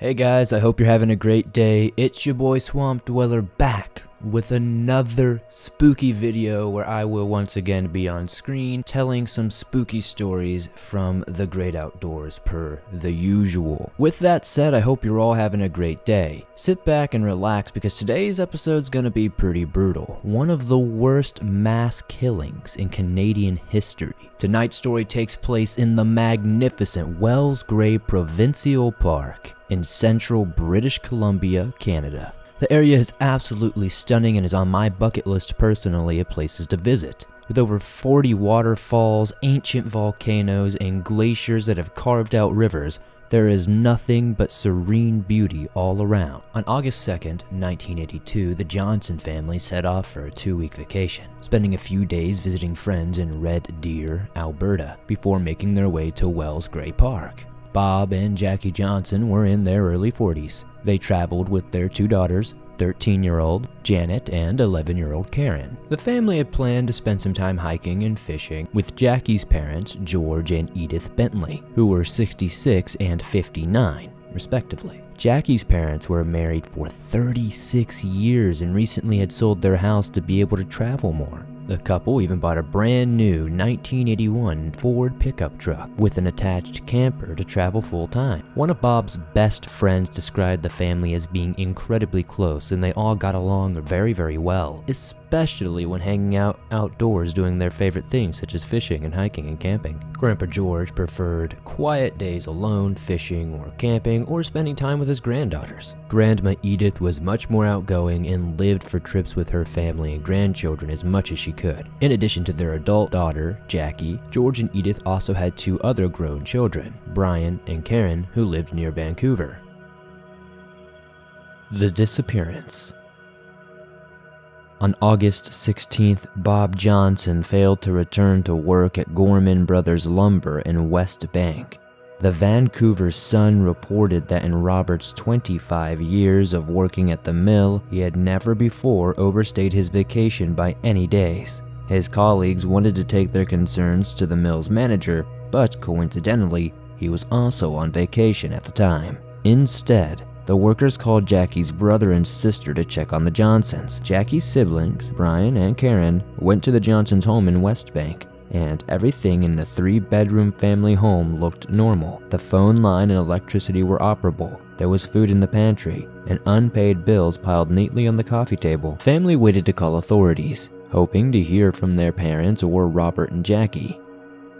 Hey guys, I hope you're having a great day. It's your boy Swamp Dweller back with another spooky video where I will once again be on screen telling some spooky stories from the great outdoors per the usual. With that said, I hope you're all having a great day. Sit back and relax because today's episode's gonna be pretty brutal. One of the worst mass killings in Canadian history. Tonight's story takes place in the magnificent Wells Grey Provincial Park in central British Columbia, Canada. The area is absolutely stunning and is on my bucket list personally of places to visit. With over 40 waterfalls, ancient volcanoes, and glaciers that have carved out rivers, there is nothing but serene beauty all around. On August 2nd, 1982, the Johnson family set off for a 2-week vacation, spending a few days visiting friends in Red Deer, Alberta, before making their way to Wells Grey Park. Bob and Jackie Johnson were in their early 40s. They traveled with their 2 daughters, 13-year-old Janet and 11-year-old Karen. The family had planned to spend some time hiking and fishing with Jackie's parents, George and Edith Bentley, who were 66 and 59, respectively. Jackie's parents were married for 36 years and recently had sold their house to be able to travel more. The couple even bought a brand new 1981 Ford pickup truck with an attached camper to travel full time. One of Bob's best friends described the family as being incredibly close and they all got along very, very well, especially when hanging out outdoors doing their favorite things such as fishing and hiking and camping. Grandpa George preferred quiet days alone, fishing or camping, or spending time with his granddaughters. Grandma Edith was much more outgoing and lived for trips with her family and grandchildren as much as she could. In addition to their adult daughter, Jackie, George and Edith also had 2 other grown children, Brian and Karen, who lived near Vancouver. The disappearance. On August 16th, Bob Johnson failed to return to work at Gorman Brothers Lumber in West Bank. The Vancouver Sun reported that in Robert's 25 years of working at the mill, he had never before overstayed his vacation by any days. His colleagues wanted to take their concerns to the mill's manager, but coincidentally, he was also on vacation at the time. Instead, the workers called Jackie's brother and sister to check on the Johnsons. Jackie's siblings, Brian and Karen, went to the Johnsons' home in West Bank, and everything in the 3-bedroom family home looked normal. The phone line and electricity were operable. There was food in the pantry, and unpaid bills piled neatly on the coffee table. Family waited to call authorities, hoping to hear from their parents or Robert and Jackie.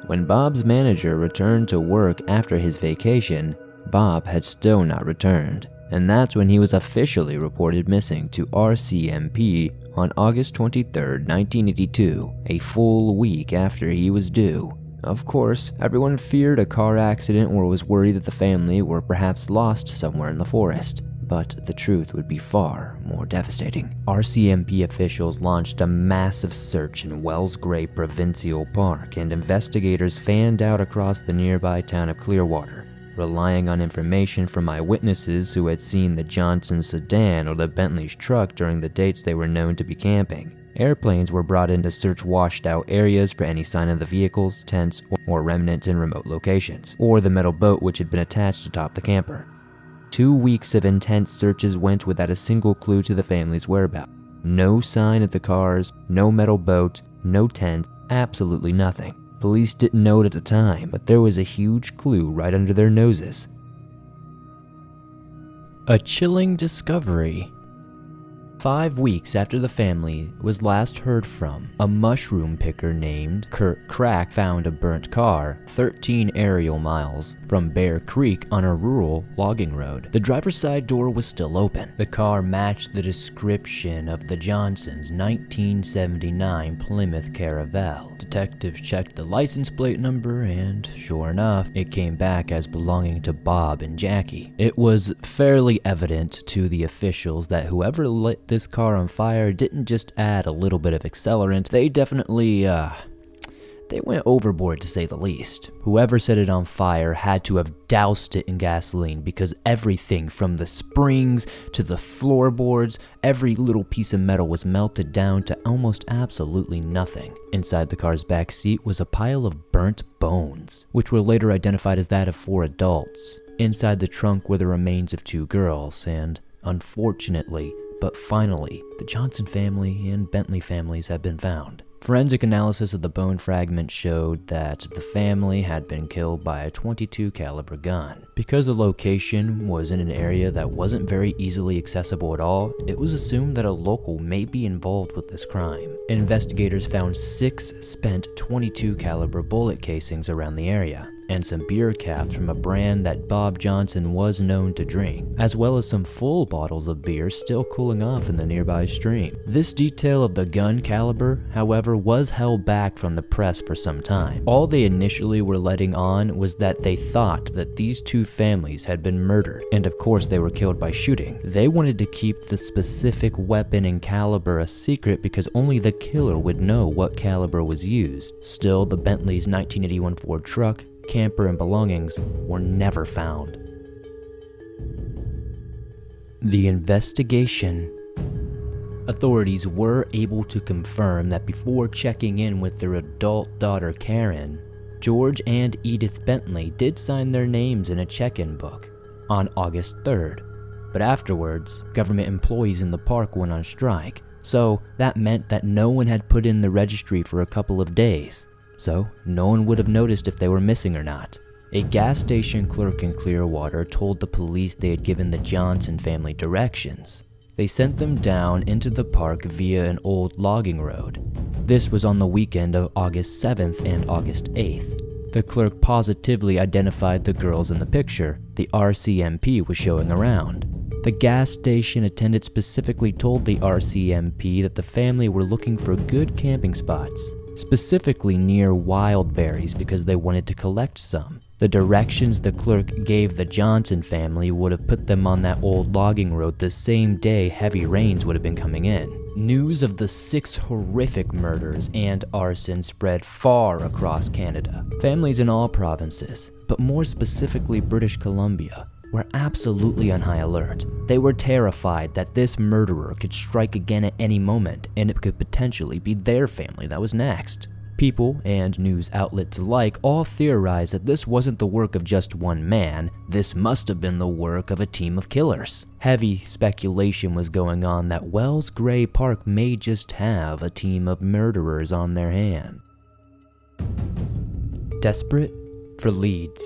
When Bob's manager returned to work after his vacation, Bob had still not returned, and that's when he was officially reported missing to RCMP on August 23, 1982, a full week after he was due. Of course, everyone feared a car accident or was worried that the family were perhaps lost somewhere in the forest. But the truth would be far more devastating. RCMP officials launched a massive search in Wells Grey Provincial Park, and investigators fanned out across the nearby town of Clearwater, relying on information from eyewitnesses who had seen the Johnson sedan or the Bentley's truck during the dates they were known to be camping. Airplanes were brought in to search washed-out areas for any sign of the vehicles, tents, or remnants in remote locations, or the metal boat which had been attached atop the camper. 2 weeks of intense searches went without a single clue to the family's whereabouts. No sign of the cars, no metal boat, no tent, absolutely nothing. Police didn't know it at the time, but there was a huge clue right under their noses. A chilling discovery. 5 weeks after the family was last heard from, a mushroom picker named Kurt Crack found a burnt car 13 aerial miles from Bear Creek on a rural logging road. The driver's side door was still open. The car matched the description of the Johnsons' 1979 Plymouth Caravelle. Detectives checked the license plate number and, sure enough, it came back as belonging to Bob and Jackie. It was fairly evident to the officials that whoever lit this car on fire didn't just add a little bit of accelerant, they definitely, they went overboard to say the least. Whoever set it on fire had to have doused it in gasoline because everything from the springs to the floorboards, every little piece of metal was melted down to almost absolutely nothing. Inside the car's back seat was a pile of burnt bones, which were later identified as that of 4 adults. Inside the trunk were the remains of 2 girls, and unfortunately, but finally, the Johnson family and Bentley families had been found. Forensic analysis of the bone fragments showed that the family had been killed by a .22 caliber gun. Because the location was in an area that wasn't very easily accessible at all, it was assumed that a local may be involved with this crime. Investigators found 6 spent .22 caliber bullet casings around the area, and some beer caps from a brand that Bob Johnson was known to drink, as well as some full bottles of beer still cooling off in the nearby stream. This detail of the gun caliber, however, was held back from the press for some time. All they initially were letting on was that they thought that these 2 families had been murdered, and of course they were killed by shooting. They wanted to keep the specific weapon and caliber a secret because only the killer would know what caliber was used. Still, the Bentley's 1981 Ford truck, camper, and belongings were never found. The investigation. Authorities were able to confirm that before checking in with their adult daughter Karen, George and Edith Bentley did sign their names in a check-in book on August 3rd, but afterwards, government employees in the park went on strike, so that meant that no one had put in the registry for a couple of days. So no one would have noticed if they were missing or not. A gas station clerk in Clearwater told the police they had given the Johnson family directions. They sent them down into the park via an old logging road. This was on the weekend of August 7th and August 8th. The clerk positively identified the girls in the picture the RCMP was showing around. The gas station attendant specifically told the RCMP that the family were looking for good camping spots, specifically near wild berries because they wanted to collect some. The directions the clerk gave the Johnson family would have put them on that old logging road the same day heavy rains would have been coming in. News of the 6 horrific murders and arson spread far across Canada. Families in all provinces, but more specifically British Columbia, were absolutely on high alert. They were terrified that this murderer could strike again at any moment, and it could potentially be their family that was next. People and news outlets alike all theorized that this wasn't the work of just one man, this must have been the work of a team of killers. Heavy speculation was going on that Wells Gray Park may just have a team of murderers on their hand. Desperate for leads.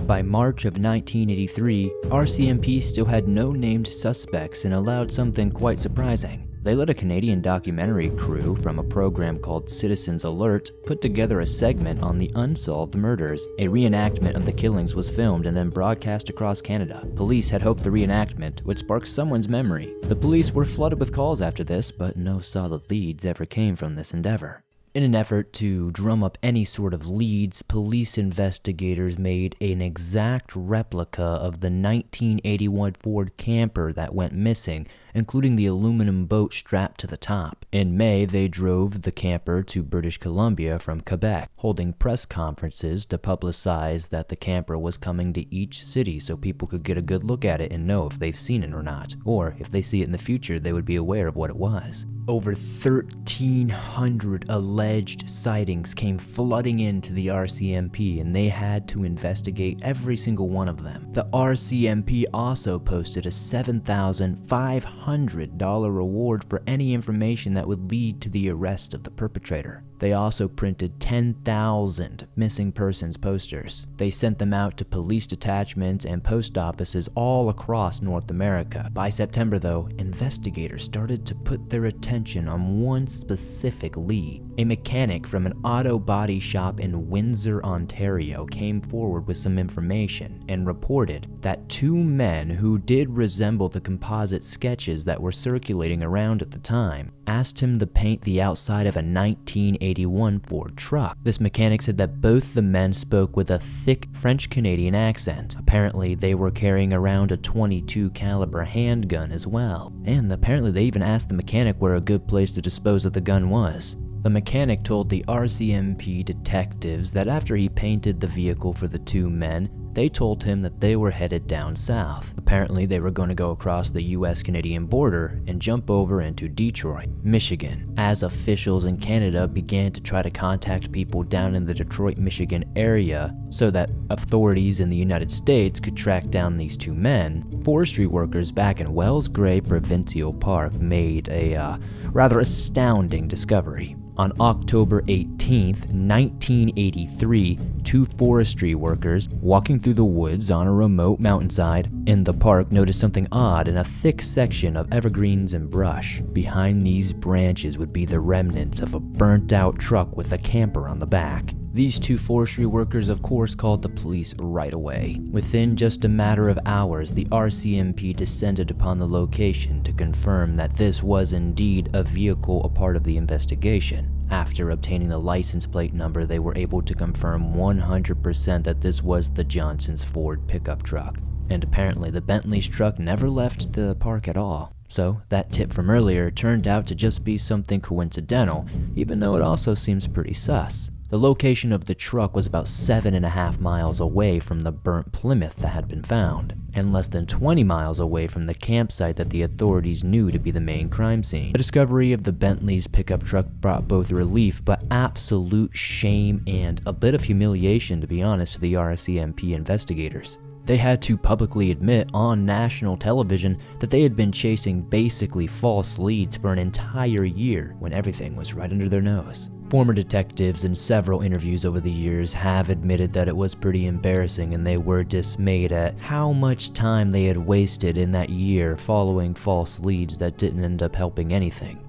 By March of 1983, RCMP still had no named suspects and allowed something quite surprising. They let a Canadian documentary crew from a program called Citizens Alert put together a segment on the unsolved murders. A reenactment of the killings was filmed and then broadcast across Canada. Police had hoped the reenactment would spark someone's memory. The police were flooded with calls after this, but no solid leads ever came from this endeavor. In an effort to drum up any sort of leads, police investigators made an exact replica of the 1981 Ford camper that went missing, including the aluminum boat strapped to the top. In May, they drove the camper to British Columbia from Quebec, holding press conferences to publicize that the camper was coming to each city so people could get a good look at it and know if they've seen it or not, or if they see it in the future, they would be aware of what it was. Over 1,300 alleged sightings came flooding into the RCMP, and they had to investigate every single one of them. The RCMP also posted a $7,500 reward for any information that would lead to the arrest of the perpetrator. They also printed 10,000 missing persons posters. They sent them out to police detachments and post offices all across North America. By September, though, investigators started to put their attention on one specific lead. A mechanic from an auto body shop in Windsor, Ontario, came forward with some information and reported that 2 men who did resemble the composite sketches that were circulating around at the time asked him to paint the outside of a 1981 Ford truck. This mechanic said that both the men spoke with a thick French-Canadian accent. Apparently, they were carrying around a .22 caliber handgun as well. And apparently they even asked the mechanic where a good place to dispose of the gun was. The mechanic told the RCMP detectives that after he painted the vehicle for the 2 men, They told him that they were headed down south. Apparently, they were going to go across the US-Canadian border and jump over into Detroit, Michigan, as officials in Canada began to try to contact people down in the Detroit, Michigan area so that authorities in the United States could track down these two men. Forestry workers back in Wells Gray Provincial Park made a rather astounding discovery. On October 18th, 1983, two forestry workers walking through the woods on a remote mountainside in the park noticed something odd in a thick section of evergreens and brush. Behind these branches would be the remnants of a burnt-out truck with a camper on the back. These two forestry workers, of course, called the police right away. Within just a matter of hours, the RCMP descended upon the location to confirm that this was indeed a vehicle a part of the investigation. After obtaining the license plate number, they were able to confirm 100% that this was the Johnson's Ford pickup truck. And apparently the Bentley's truck never left the park at all. So that tip from earlier turned out to just be something coincidental, even though it also seems pretty sus. The location of the truck was about 7.5 miles away from the burnt Plymouth that had been found, and less than 20 miles away from the campsite that the authorities knew to be the main crime scene. The discovery of the Bentley's pickup truck brought both relief but absolute shame and a bit of humiliation, to be honest, to the RCMP investigators. They had to publicly admit on national television that they had been chasing basically false leads for an entire year when everything was right under their nose. Former detectives in several interviews over the years have admitted that it was pretty embarrassing, and they were dismayed at how much time they had wasted in that year following false leads that didn't end up helping anything.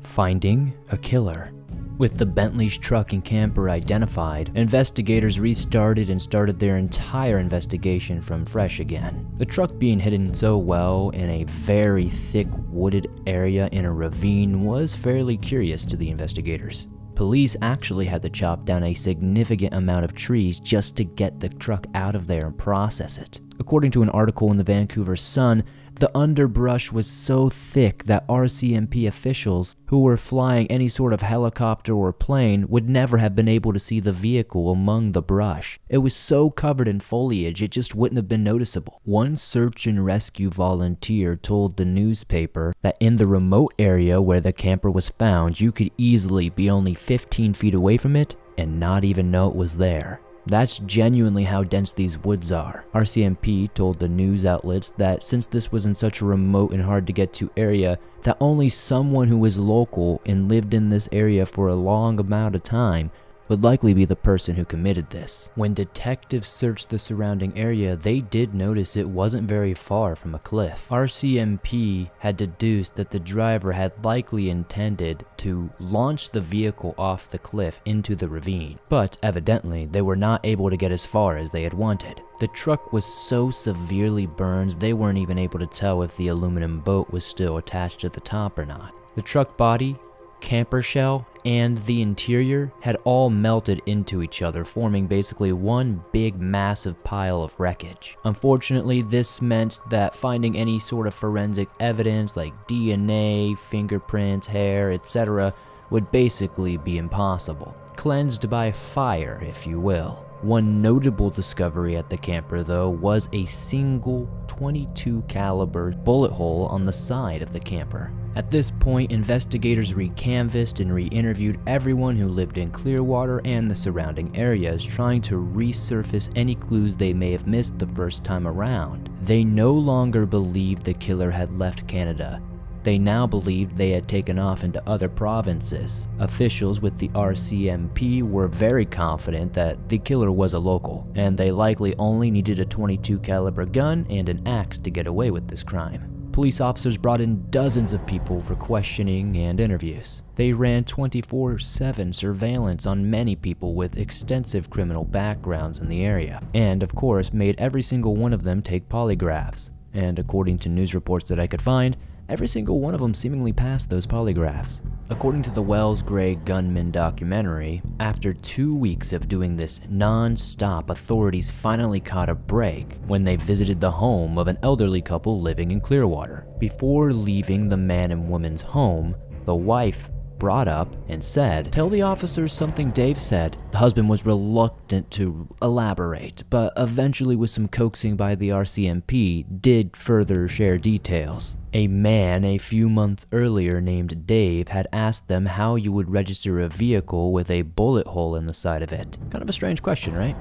Finding a killer. With the Bentley's truck and camper identified, investigators restarted and started their entire investigation from fresh again. The truck being hidden so well in a very thick wooded area in a ravine was fairly curious to the investigators. Police actually had to chop down a significant amount of trees just to get the truck out of there and process it. According to an article in the Vancouver Sun, the underbrush was so thick that RCMP officials who were flying any sort of helicopter or plane would never have been able to see the vehicle among the brush. It was so covered in foliage it just wouldn't have been noticeable. One search and rescue volunteer told the newspaper that in the remote area where the camper was found, you could easily be only 15 feet away from it and not even know it was there. That's genuinely how dense these woods are. RCMP told the news outlets that since this was in such a remote and hard to get to area, that only someone who was local and lived in this area for a long amount of time would likely be the person who committed this. When detectives searched the surrounding area, they did notice it wasn't very far from a cliff. RCMP had deduced that the driver had likely intended to launch the vehicle off the cliff into the ravine, but evidently they were not able to get as far as they had wanted. The truck was so severely burned they weren't even able to tell if the aluminum boat was still attached to the top or not. The truck body, camper shell, and the interior had all melted into each other, forming basically one big massive pile of wreckage. Unfortunately, this meant that finding any sort of forensic evidence like DNA, fingerprints, hair, etc. would basically be impossible. Cleansed by fire, if you will. One notable discovery at the camper, though, was a single .22 caliber bullet hole on the side of the camper. At this point, investigators re-canvassed and re-interviewed everyone who lived in Clearwater and the surrounding areas, trying to resurface any clues they may have missed the first time around. They no longer believed the killer had left Canada. They now believed they had taken off into other provinces. Officials with the RCMP were very confident that the killer was a local, and they likely only needed a .22 caliber gun and an axe to get away with this crime. Police officers brought in dozens of people for questioning and interviews. They ran 24/7 surveillance on many people with extensive criminal backgrounds in the area, and of course made every single one of them take polygraphs. And according to news reports that I could find, every single one of them seemingly passed those polygraphs. According to the Wells Gray Gunman documentary, after 2 weeks of doing this non-stop, authorities finally caught a break when they visited the home of an elderly couple living in Clearwater. Before leaving the man and woman's home, the wife brought up and said, "Tell the officers something Dave said." The husband was reluctant to elaborate, but eventually with some coaxing by the RCMP, did further share details. A man a few months earlier named Dave had asked them how you would register a vehicle with a bullet hole in the side of it. Kind of a strange question, right?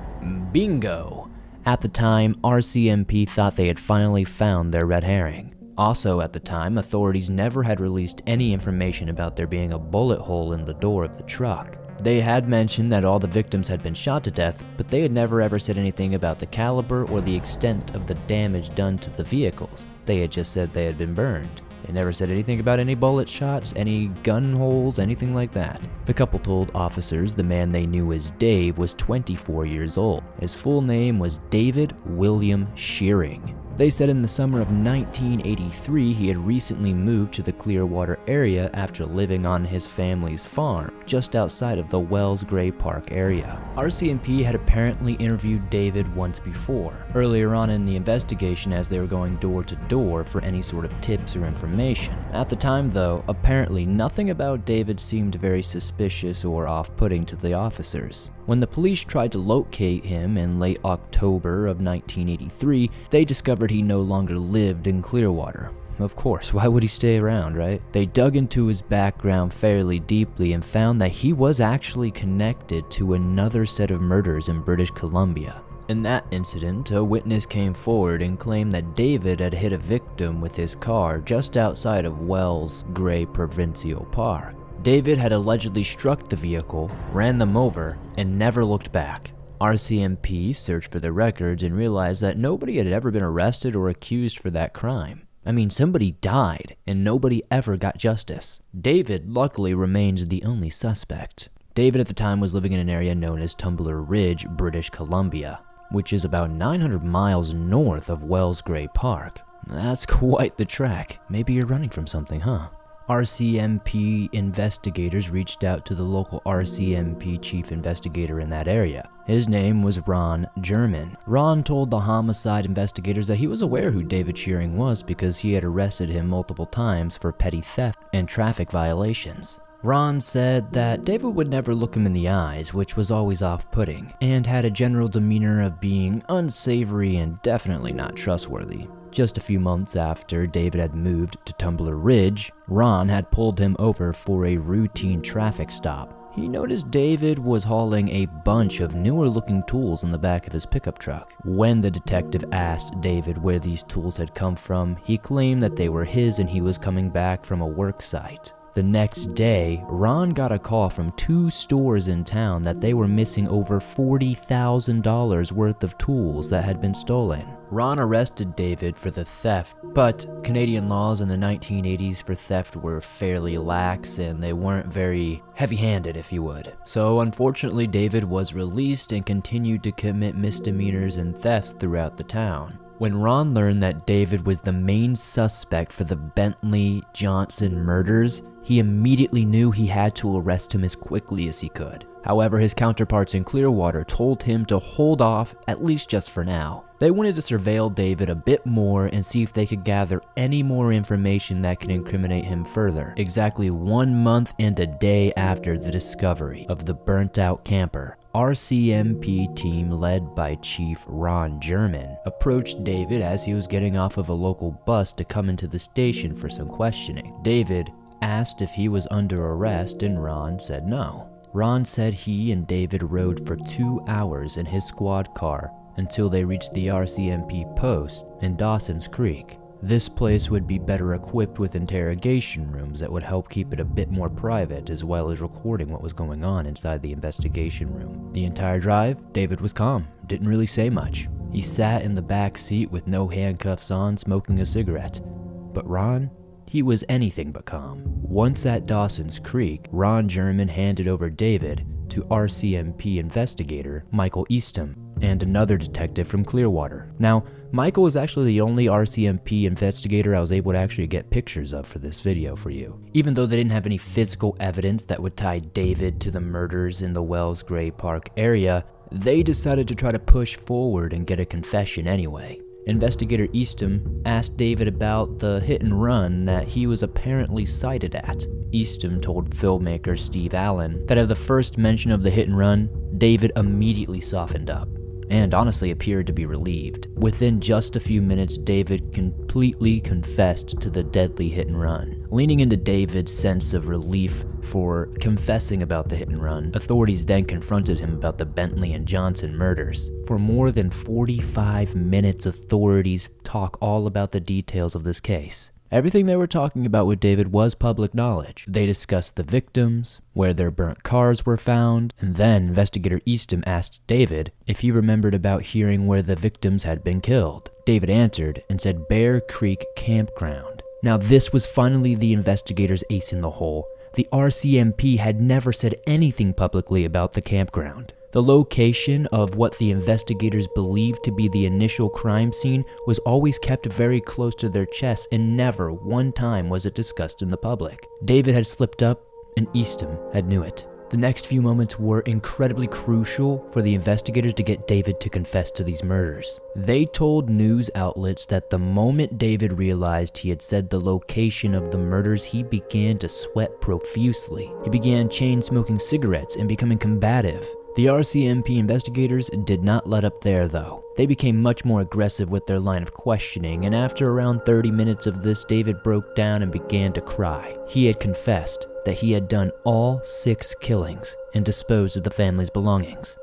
Bingo! At the time, RCMP thought they had finally found their red herring. Also at the time, authorities never had released any information about there being a bullet hole in the door of the truck. They had mentioned that all the victims had been shot to death, but they had never ever said anything about the caliber or the extent of the damage done to the vehicles. They had just said they had been burned. They never said anything about any bullet shots, any gun holes, anything like that. The couple told officers the man they knew as Dave was 24 years old. His full name was David William Shearing. They said in the summer of 1983 he had recently moved to the Clearwater area after living on his family's farm, just outside of the Wells Gray Park area. RCMP had apparently interviewed David once before, earlier on in the investigation as they were going door to door for any sort of tips or information. At the time though, apparently nothing about David seemed very suspicious or off-putting to the officers. When the police tried to locate him in late October of 1983, they discovered he no longer lived in Clearwater. Of course, why would he stay around, right? They dug into his background fairly deeply and found that he was actually connected to another set of murders in British Columbia. In that incident, a witness came forward and claimed that David had hit a victim with his car just outside of Wells Gray Provincial Park. David had allegedly struck the vehicle, ran them over, and never looked back. RCMP searched for the records and realized that nobody had ever been arrested or accused for that crime. I mean, somebody died, and nobody ever got justice. David luckily remained the only suspect. David at the time was living in an area known as Tumbler Ridge, British Columbia, which is about 900 miles north of Wells Gray Park. That's quite the trek. Maybe you're running from something, huh? RCMP investigators reached out to the local RCMP chief investigator in that area. His name was Ron German. Ron told the homicide investigators that he was aware who David Shearing was because he had arrested him multiple times for petty theft and traffic violations. Ron said that David would never look him in the eyes, which was always off-putting, and had a general demeanor of being unsavory and definitely not trustworthy. Just a few months after David had moved to Tumbler Ridge, Ron had pulled him over for a routine traffic stop. He noticed David was hauling a bunch of newer-looking tools in the back of his pickup truck. When the detective asked David where these tools had come from, he claimed that they were his and he was coming back from a work site. The next day, Ron got a call from 2 stores in town that they were missing over $40,000 worth of tools that had been stolen. Ron arrested David for the theft, but Canadian laws in the 1980s for theft were fairly lax and they weren't very heavy-handed, if you would. So unfortunately, David was released and continued to commit misdemeanors and thefts throughout the town. When Ron learned that David was the main suspect for the Bentley Johnson murders, he immediately knew he had to arrest him as quickly as he could. However, his counterparts in Clearwater told him to hold off, at least just for now. They wanted to surveil David a bit more and see if they could gather any more information that could incriminate him further. Exactly 1 month and a day after the discovery of the burnt-out camper, RCMP team led by Chief Ron German approached David as he was getting off of a local bus to come into the station for some questioning. David asked if he was under arrest and Ron said no. Ron said he and David rode for 2 hours in his squad car until they reached the RCMP post in Dawson's Creek. This place would be better equipped with interrogation rooms that would help keep it a bit more private, as well as recording what was going on inside the investigation room. The entire drive, David was calm, didn't really say much. He sat in the back seat with no handcuffs on, smoking a cigarette. But Ron? He was anything but calm. Once at Dawson's Creek, Ron German handed over David to RCMP investigator Michael Eastham and another detective from Clearwater. Now, Michael was actually the only RCMP investigator I was able to actually get pictures of for this video for you. Even though they didn't have any physical evidence that would tie David to the murders in the Wells Gray Park area, they decided to try to push forward and get a confession anyway. Investigator Eastham asked David about the hit and run that he was apparently sighted at. Eastham told filmmaker Steve Allen that at the first mention of the hit and run, David immediately softened up and honestly appeared to be relieved. Within just a few minutes, David completely confessed to the deadly hit and run. Leaning into David's sense of relief for confessing about the hit and run, authorities then confronted him about the Bentley and Johnson murders. For more than 45 minutes, authorities talk all about the details of this case. Everything they were talking about with David was public knowledge. They discussed the victims, where their burnt cars were found, and then investigator Eastham asked David if he remembered about hearing where the victims had been killed. David answered and said Bear Creek Campground. Now this was finally the investigator's ace in the hole. The RCMP had never said anything publicly about the campground. The location of what the investigators believed to be the initial crime scene was always kept very close to their chests, and never one time was it discussed in the public. David had slipped up, and Eastham had knew it. The next few moments were incredibly crucial for the investigators to get David to confess to these murders. They told news outlets that the moment David realized he had said the location of the murders, he began to sweat profusely. He began chain-smoking cigarettes and becoming combative. The RCMP investigators did not let up there though. They became much more aggressive with their line of questioning, and after around 30 minutes of this, David broke down and began to cry. He had confessed that he had done all 6 killings and disposed of the family's belongings.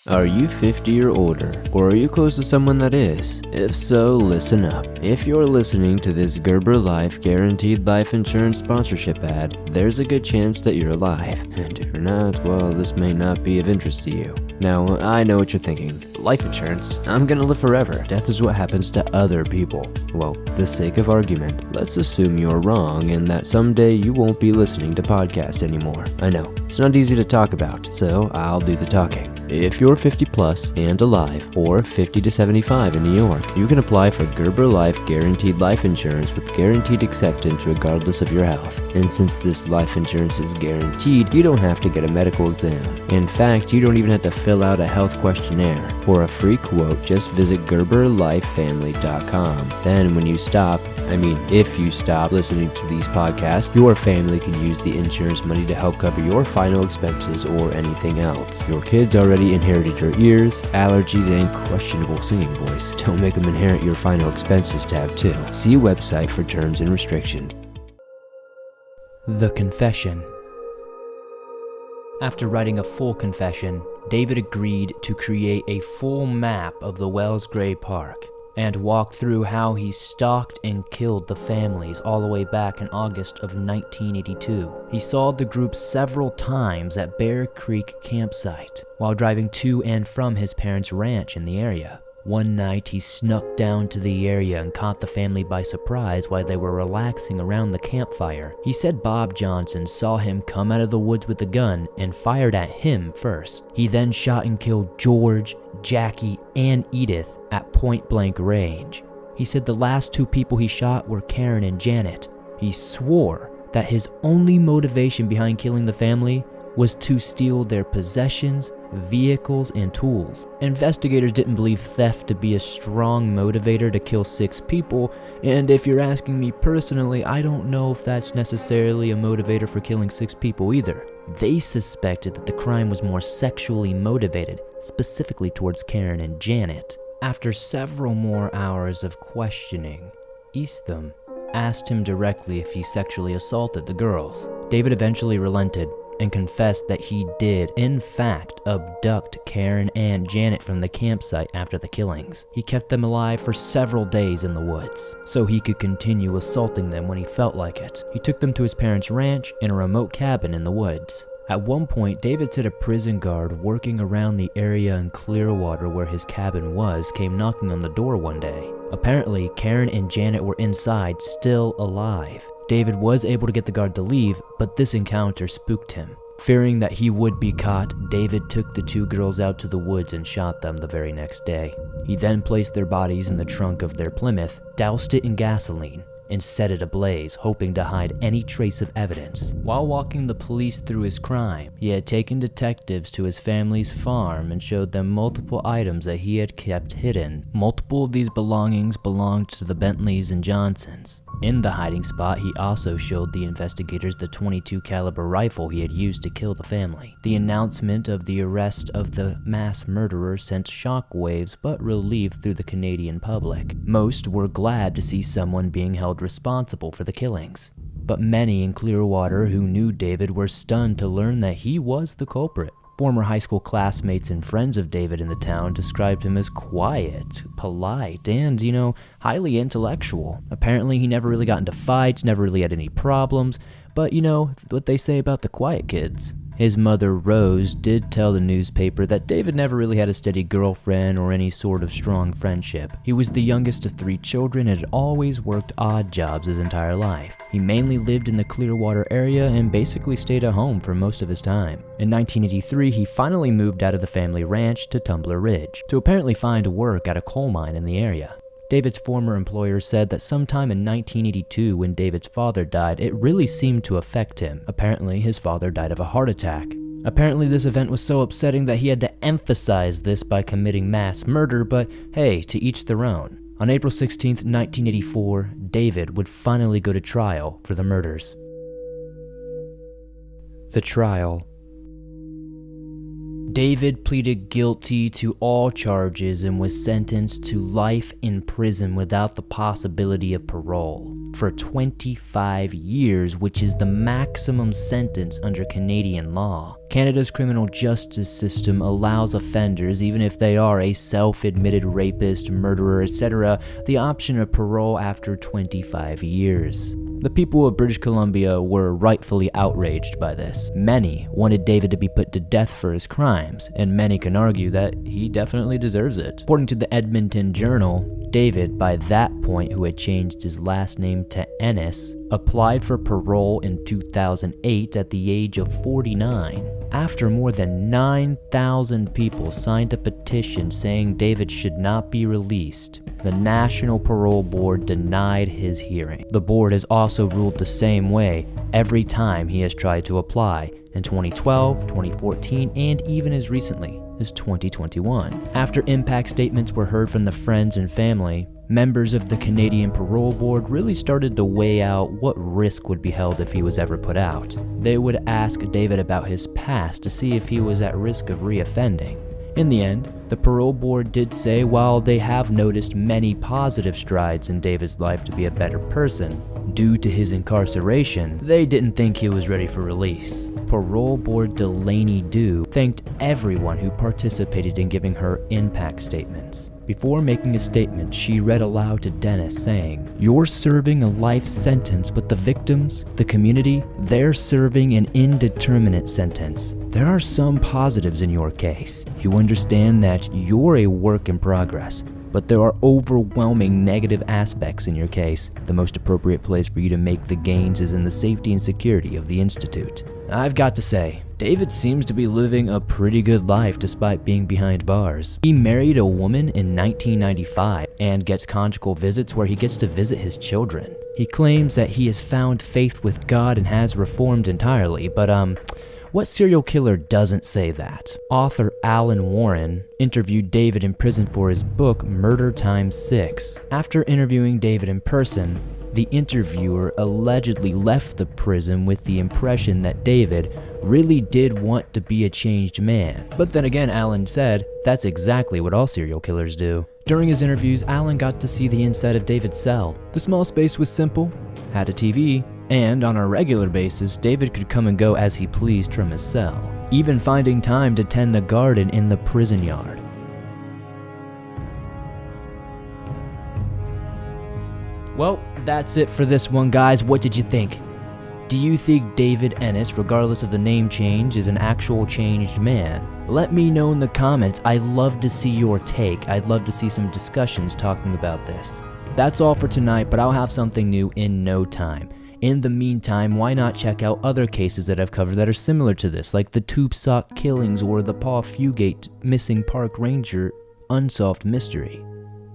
Are you 50 or older, or are you close to someone that is? If so, listen up. If you're listening to this Gerber Life Guaranteed Life Insurance sponsorship ad, there's a good chance that you're alive. And if you're not, well, this may not be of interest to you. Now, I know what you're thinking. Life insurance? I'm gonna live forever. Death is what happens to other people. Well, for the sake of argument, let's assume you're wrong and that someday you won't be listening to podcasts anymore. I know, it's not easy to talk about, so I'll do the talking. If you're 50 plus and alive, or 50 to 75 in New York, you can apply for Gerber Life Guaranteed Life Insurance with guaranteed acceptance regardless of your health. And since this life insurance is guaranteed, you don't have to get a medical exam. In fact, you don't even have to fill out a health questionnaire. For a free quote, just visit GerberLifeFamily.com. Then when you stop, if you stop listening to these podcasts, your family can use the insurance money to help cover your final expenses or anything else. Your kids already inherited your ears, allergies, and questionable singing voice. Don't make them inherit your final expenses tab too. See website for terms and restrictions. The confession. After writing a full confession, David agreed to create a full map of the Wells Gray Park and walk through how he stalked and killed the families all the way back in August of 1982. He saw the group several times at Bear Creek campsite while driving to and from his parents' ranch in the area. One night, he snuck down to the area and caught the family by surprise while they were relaxing around the campfire. He said Bob Johnson saw him come out of the woods with a gun and fired at him first. He then shot and killed George, Jackie, and Edith at point-blank range. He said the last 2 people he shot were Karen and Janet. He swore that his only motivation behind killing the family was to steal their possessions, vehicles, and tools. Investigators didn't believe theft to be a strong motivator to kill 6 people, and if you're asking me personally, I don't know if that's necessarily a motivator for killing 6 people either. They suspected that the crime was more sexually motivated, specifically towards Karen and Janet. After several more hours of questioning, Eastham asked him directly if he sexually assaulted the girls. David eventually relented and confessed that he did, in fact, abduct Karen and Janet from the campsite after the killings. He kept them alive for several days in the woods, so he could continue assaulting them when he felt like it. He took them to his parents' ranch in a remote cabin in the woods. At one point, David said a prison guard working around the area in Clearwater where his cabin was came knocking on the door one day. Apparently, Karen and Janet were inside, still alive. David was able to get the guard to leave, but this encounter spooked him. Fearing that he would be caught, David took the 2 girls out to the woods and shot them the very next day. He then placed their bodies in the trunk of their Plymouth, doused it in gasoline, and set it ablaze, hoping to hide any trace of evidence. While walking the police through his crime, he had taken detectives to his family's farm and showed them multiple items that he had kept hidden. Multiple of these belongings belonged to the Bentleys and Johnsons. In the hiding spot, he also showed the investigators the .22 caliber rifle he had used to kill the family. The announcement of the arrest of the mass murderer sent shockwaves but relief through the Canadian public. Most were glad to see someone being held responsible for the killings. But many in Clearwater who knew David were stunned to learn that he was the culprit. Former high school classmates and friends of David in the town described him as quiet, polite, and, highly intellectual. Apparently he never really got into fights, never really had any problems, but what they say about the quiet kids. His mother, Rose, did tell the newspaper that David never really had a steady girlfriend or any sort of strong friendship. He was the youngest of 3 children and had always worked odd jobs his entire life. He mainly lived in the Clearwater area and basically stayed at home for most of his time. In 1983, he finally moved out of the family ranch to Tumbler Ridge to apparently find work at a coal mine in the area. David's former employer said that sometime in 1982, when David's father died, it really seemed to affect him. Apparently, his father died of a heart attack. Apparently, this event was so upsetting that he had to emphasize this by committing mass murder, but hey, to each their own. On April 16, 1984, David would finally go to trial for the murders. The trial. David pleaded guilty to all charges and was sentenced to life in prison without the possibility of parole for 25 years, which is the maximum sentence under Canadian law. Canada's criminal justice system allows offenders, even if they are a self-admitted rapist, murderer, etc., the option of parole after 25 years. The people of British Columbia were rightfully outraged by this. Many wanted David to be put to death for his crimes, and many can argue that he definitely deserves it. According to the Edmonton Journal, David, by that point who had changed his last name to Ennis, applied for parole in 2008 at the age of 49. After more than 9,000 people signed a petition saying David should not be released, the National Parole Board denied his hearing. The board has also ruled the same way every time he has tried to apply, in 2012, 2014, and even as recently as 2021. After impact statements were heard from the friends and family, members of the Canadian Parole Board really started to weigh out what risk would be held if he was ever put out. They would ask David about his past to see if he was at risk of reoffending. In the end, the parole board did say while they have noticed many positive strides in David's life to be a better person, due to his incarceration, they didn't think he was ready for release. Parole board Delaney Doe thanked everyone who participated in giving her impact statements. Before making a statement, she read aloud to Dennis saying, "You're serving a life sentence, but the victims, the community, they're serving an indeterminate sentence. There are some positives in your case. You understand that you're a work in progress, but there are overwhelming negative aspects in your case. The most appropriate place for you to make the gains is in the safety and security of the Institute." I've got to say, David seems to be living a pretty good life despite being behind bars. He married a woman in 1995 and gets conjugal visits where he gets to visit his children. He claims that he has found faith with God and has reformed entirely, but what serial killer doesn't say that? Author Alan Warren interviewed David in prison for his book Murder Times 6. After interviewing David in person, the interviewer allegedly left the prison with the impression that David really did want to be a changed man. But then again, Alan said that's exactly what all serial killers do. During his interviews, Alan got to see the inside of David's cell. The small space was simple, had a TV, and on a regular basis, David could come and go as he pleased from his cell, even finding time to tend the garden in the prison yard. Well, that's it for this one, guys. What did you think? Do you think David Ennis, regardless of the name change, is an actual changed man? Let me know in the comments. I'd love to see your take. I'd love to see some discussions talking about this. That's all for tonight, but I'll have something new in no time. In the meantime, why not check out other cases that I've covered that are similar to this, like the Tube Sock killings or the Paul Fugate missing park ranger unsolved mystery.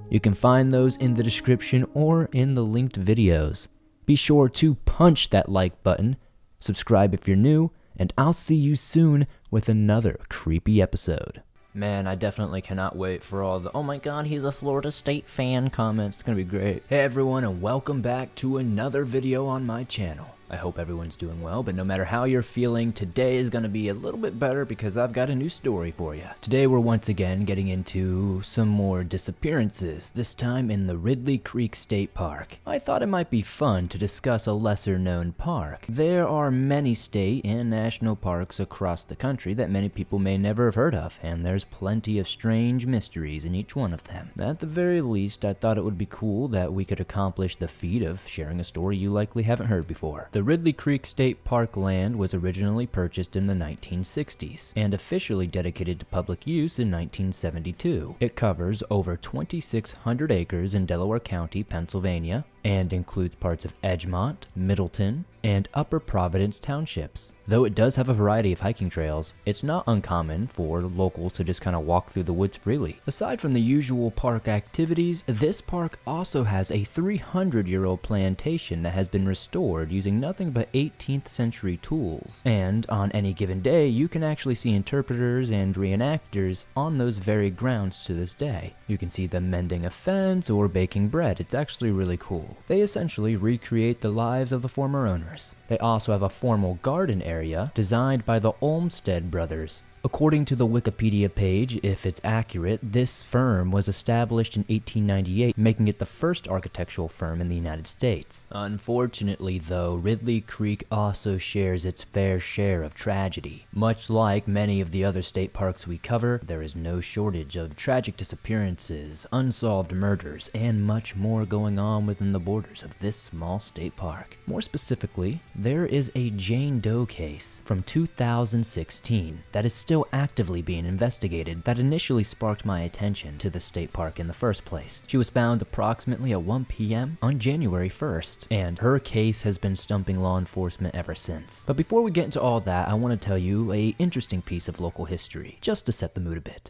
You can find those in the description or in the linked videos. Be sure to punch that like button, subscribe if you're new, and I'll see you soon with another creepy episode. Man, I definitely cannot wait for all the, oh my god, he's a Florida State fan comments. It's gonna be great. Hey everyone, and welcome back to another video on my channel. I hope everyone's doing well, but no matter how you're feeling, today is going to be a little bit better because I've got a new story for you. Today we're once again getting into some more disappearances, this time in the Ridley Creek State Park. I thought it might be fun to discuss a lesser known park. There are many state and national parks across the country that many people may never have heard of, and there's plenty of strange mysteries in each one of them. At the very least, I thought it would be cool that we could accomplish the feat of sharing a story you likely haven't heard before. The Ridley Creek State Park land was originally purchased in the 1960s and officially dedicated to public use in 1972. It covers over 2,600 acres in Delaware County, Pennsylvania, and includes parts of Edgemont, Middleton, and Upper Providence townships. Though it does have a variety of hiking trails, it's not uncommon for locals to just kind of walk through the woods freely. Aside from the usual park activities, this park also has a 300-year-old plantation that has been restored using nothing but 18th century tools. And on any given day, you can actually see interpreters and reenactors on those very grounds to this day. You can see them mending a fence or baking bread. It's actually really cool. They essentially recreate the lives of the former owners. They also have a formal garden area designed by the Olmsted brothers. According to the Wikipedia page, if it's accurate, this firm was established in 1898, making it the first architectural firm in the United States. Unfortunately, though, Ridley Creek also shares its fair share of tragedy. Much like many of the other state parks we cover, there is no shortage of tragic disappearances, unsolved murders, and much more going on within the borders of this small state park. More specifically, there is a Jane Doe case from 2016 that is still actively being investigated that initially sparked my attention to the state park in the first place. She was found approximately at 1 p.m. on January 1st, and her case has been stumping law enforcement ever since. But before we get into all that, I want to tell you an interesting piece of local history, just to set the mood a bit.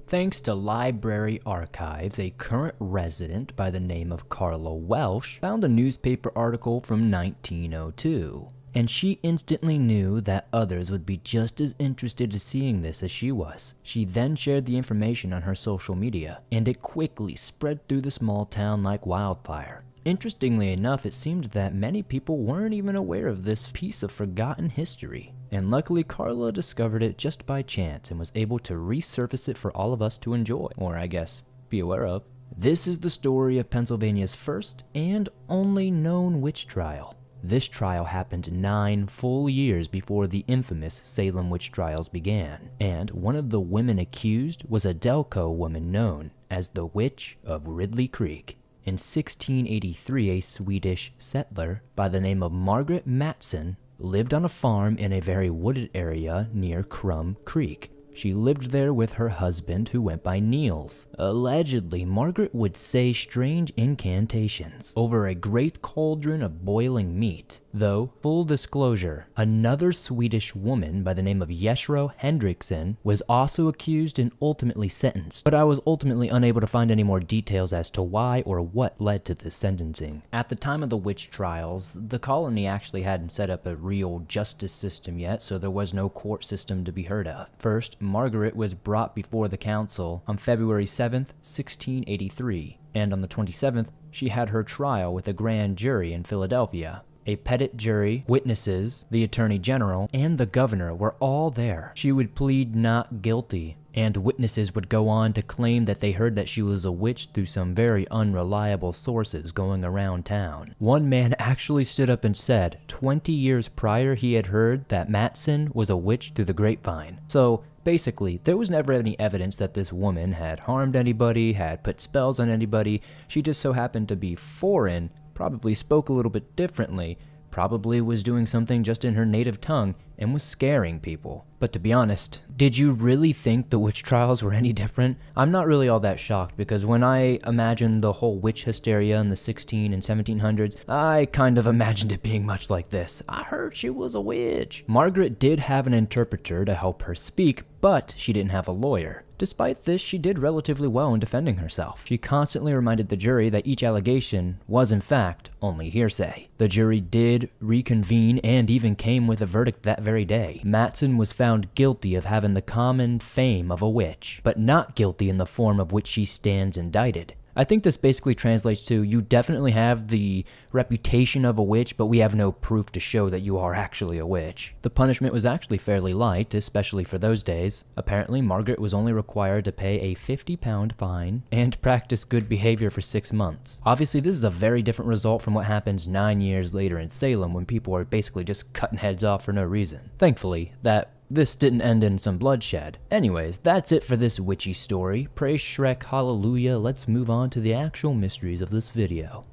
Thanks to library archives, a current resident by the name of Carla Welsh found a newspaper article from 1902, and she instantly knew that others would be just as interested in seeing this as she was. She then shared the information on her social media, and it quickly spread through the small town like wildfire. Interestingly enough, it seemed that many people weren't even aware of this piece of forgotten history. And luckily, Carla discovered it just by chance and was able to resurface it for all of us to enjoy, or I guess, be aware of. This is the story of Pennsylvania's first and only known witch trial. This trial happened 9 full years before the infamous Salem witch trials began, and one of the women accused was a Delco woman known as the Witch of Ridley Creek. In 1683, a Swedish settler by the name of Margaret Matson lived on a farm in a very wooded area near Crum Creek. She lived there with her husband, who went by Niels. Allegedly, Margaret would say strange incantations over a great cauldron of boiling meat. Though, full disclosure, another Swedish woman by the name of Yeshro Hendrickson was also accused and ultimately sentenced, but I was ultimately unable to find any more details as to why or what led to this sentencing. At the time of the witch trials, the colony actually hadn't set up a real justice system yet, so there was no court system to be heard of. First, Margaret was brought before the council on February 7th, 1683, and on the 27th, she had her trial with a grand jury in Philadelphia. A petit jury, witnesses, the attorney general, and the governor were all there. She would plead not guilty, and witnesses would go on to claim that they heard that she was a witch through some very unreliable sources going around town. One man actually stood up and said 20 years prior he had heard that Matson was a witch through the grapevine. So basically, there was never any evidence that this woman had harmed anybody, had put spells on anybody. She just so happened to be foreign, probably spoke a little bit differently, probably was doing something just in her native tongue, and was scaring people. But to be honest, did you really think the witch trials were any different? I'm not really all that shocked, because when I imagined the whole witch hysteria in the 16 and 1700s, I kind of imagined it being much like this. I heard she was a witch. Margaret did have an interpreter to help her speak, but she didn't have a lawyer. Despite this, she did relatively well in defending herself. She constantly reminded the jury that each allegation was in fact only hearsay. The jury did reconvene and even came with a verdict that very day. Matson was found guilty of having the common fame of a witch, but not guilty in the form of which she stands indicted. I think this basically translates to, you definitely have the reputation of a witch, but we have no proof to show that you are actually a witch. The punishment was actually fairly light, especially for those days. Apparently, Margaret was only required to pay a £50 fine and practice good behavior for 6 months. Obviously, this is a very different result from what happens 9 years later in Salem, when people are basically just cutting heads off for no reason. Thankfully, this didn't end in some bloodshed. Anyways, that's it for this witchy story. Praise Shrek, hallelujah. Let's move on to the actual mysteries of this video.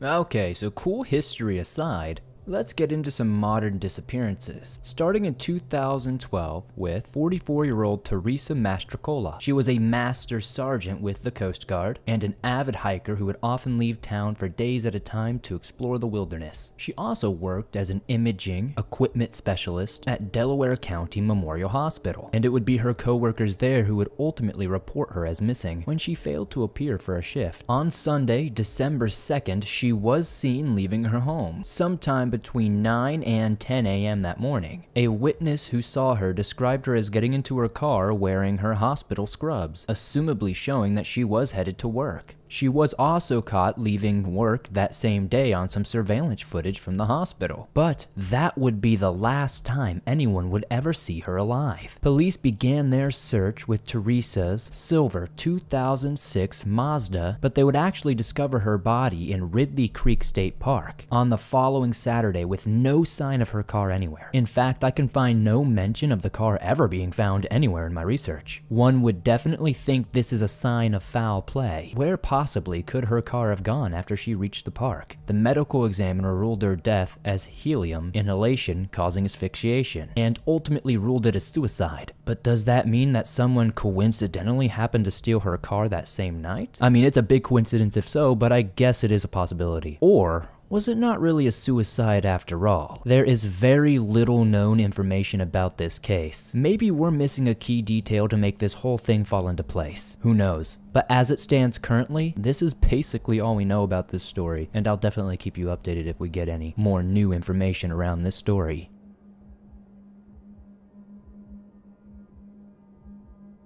Okay, so cool history aside, let's get into some modern disappearances. Starting in 2012 with 44-year-old Teresa Mastrocola. She was a master sergeant with the Coast Guard and an avid hiker who would often leave town for days at a time to explore the wilderness. She also worked as an imaging equipment specialist at Delaware County Memorial Hospital, and it would be her co-workers there who would ultimately report her as missing when she failed to appear for a shift. On Sunday, December 2nd, she was seen leaving her home sometime between 9 and 10 a.m. that morning. A witness who saw her described her as getting into her car wearing her hospital scrubs, assumably showing that she was headed to work. She was also caught leaving work that same day on some surveillance footage from the hospital. But that would be the last time anyone would ever see her alive. Police began their search with Teresa's silver 2006 Mazda, but they would actually discover her body in Ridley Creek State Park on the following Saturday with no sign of her car anywhere. In fact, I can find no mention of the car ever being found anywhere in my research. One would definitely think this is a sign of foul play. Where possibly could her car have gone after she reached the park? The medical examiner ruled her death as helium inhalation causing asphyxiation, and ultimately ruled it as suicide. But does that mean that someone coincidentally happened to steal her car that same night? I mean, it's a big coincidence if so, but I guess it is a possibility. Or was it not really a suicide after all? There is very little known information about this case. Maybe we're missing a key detail to make this whole thing fall into place. Who knows? But as it stands currently, this is basically all we know about this story, and I'll definitely keep you updated if we get any more new information around this story.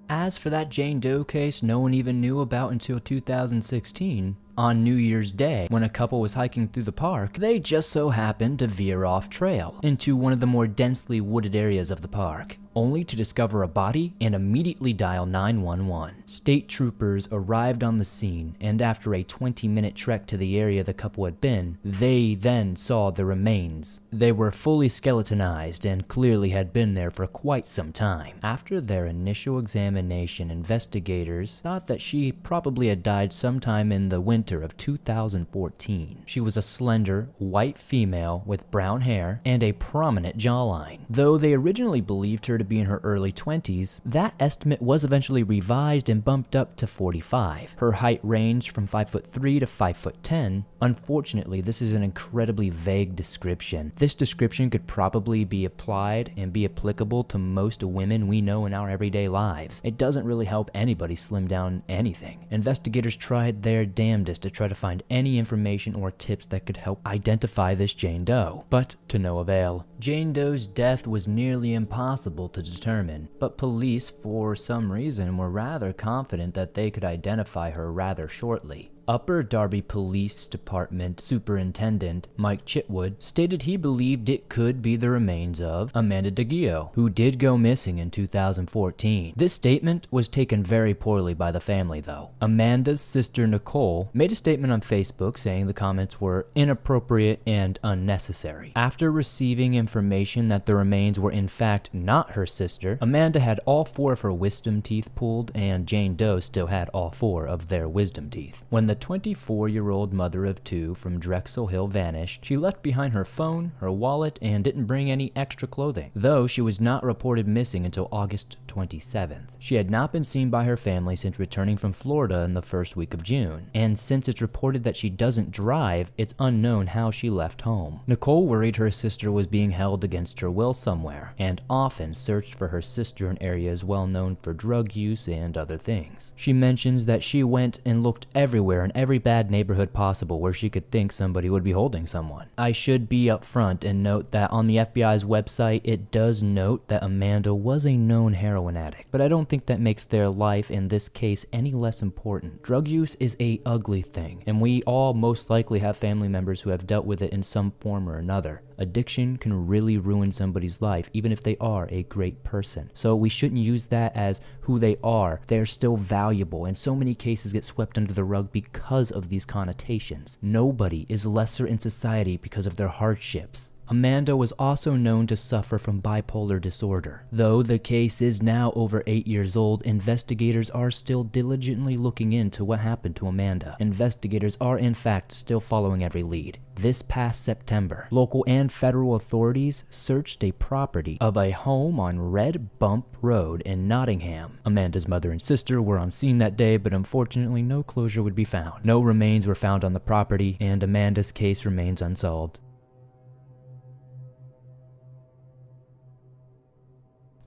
As for that Jane Doe case no one even knew about until 2016, on New Year's Day, when a couple was hiking through the park, they just so happened to veer off trail into one of the more densely wooded areas of the park, only to discover a body and immediately dial 911. State troopers arrived on the scene, and after a 20-minute trek to the area the couple had been, they then saw the remains. They were fully skeletonized and clearly had been there for quite some time. After their initial examination, investigators thought that she probably had died sometime in the winter of 2014. She was a slender, white female with brown hair and a prominent jawline. Though they originally believed her to be in her early 20s, that estimate was eventually revised and bumped up to 45. Her height ranged from 5'3" to 5'10". Unfortunately, this is an incredibly vague description. This description could probably be applied and be applicable to most women we know in our everyday lives. It doesn't really help anybody slim down anything. Investigators tried their damnedest to try to find any information or tips that could help identify this Jane Doe, but to no avail. Jane Doe's death was nearly impossible to determine, but police, for some reason, were rather confident that they could identify her rather shortly. Upper Darby Police Department Superintendent Mike Chitwood stated he believed it could be the remains of Amanda DeGio, who did go missing in 2014. This statement was taken very poorly by the family, though. Amanda's sister Nicole made a statement on Facebook saying the comments were inappropriate and unnecessary. After receiving information that the remains were in fact not her sister, Amanda had all 4 of her wisdom teeth pulled, and Jane Doe still had all 4 of their wisdom teeth. When the 24-year-old mother of two from Drexel Hill vanished, she left behind her phone, her wallet, and didn't bring any extra clothing, though she was not reported missing until August 27th. She had not been seen by her family since returning from Florida in the first week of June, and since it's reported that she doesn't drive, it's unknown how she left home. Nicole worried her sister was being held against her will somewhere, and often searched for her sister in areas well known for drug use and other things. She mentions that she went and looked everywhere in every bad neighborhood possible where she could think somebody would be holding someone. I should be upfront and note that on the FBI's website, it does note that Amanda was a known heroin addict, but I don't think that makes their life in this case any less important. Drug use is a ugly thing, and we all most likely have family members who have dealt with it in some form or another. Addiction can really ruin somebody's life, even if they are a great person. So we shouldn't use that as who they are. They're still valuable, and so many cases get swept under the rug because of these connotations. Nobody is lesser in society because of their hardships. Amanda was also known to suffer from bipolar disorder. Though the case is now over 8 years old, investigators are still diligently looking into what happened to Amanda. Investigators are in fact still following every lead. This past September, local and federal authorities searched a property of a home on Red Bump Road in Nottingham. Amanda's mother and sister were on scene that day, but unfortunately no closure would be found. No remains were found on the property, and Amanda's case remains unsolved.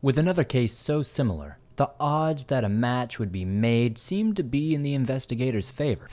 With another case so similar, the odds that a match would be made seemed to be in the investigators' favor.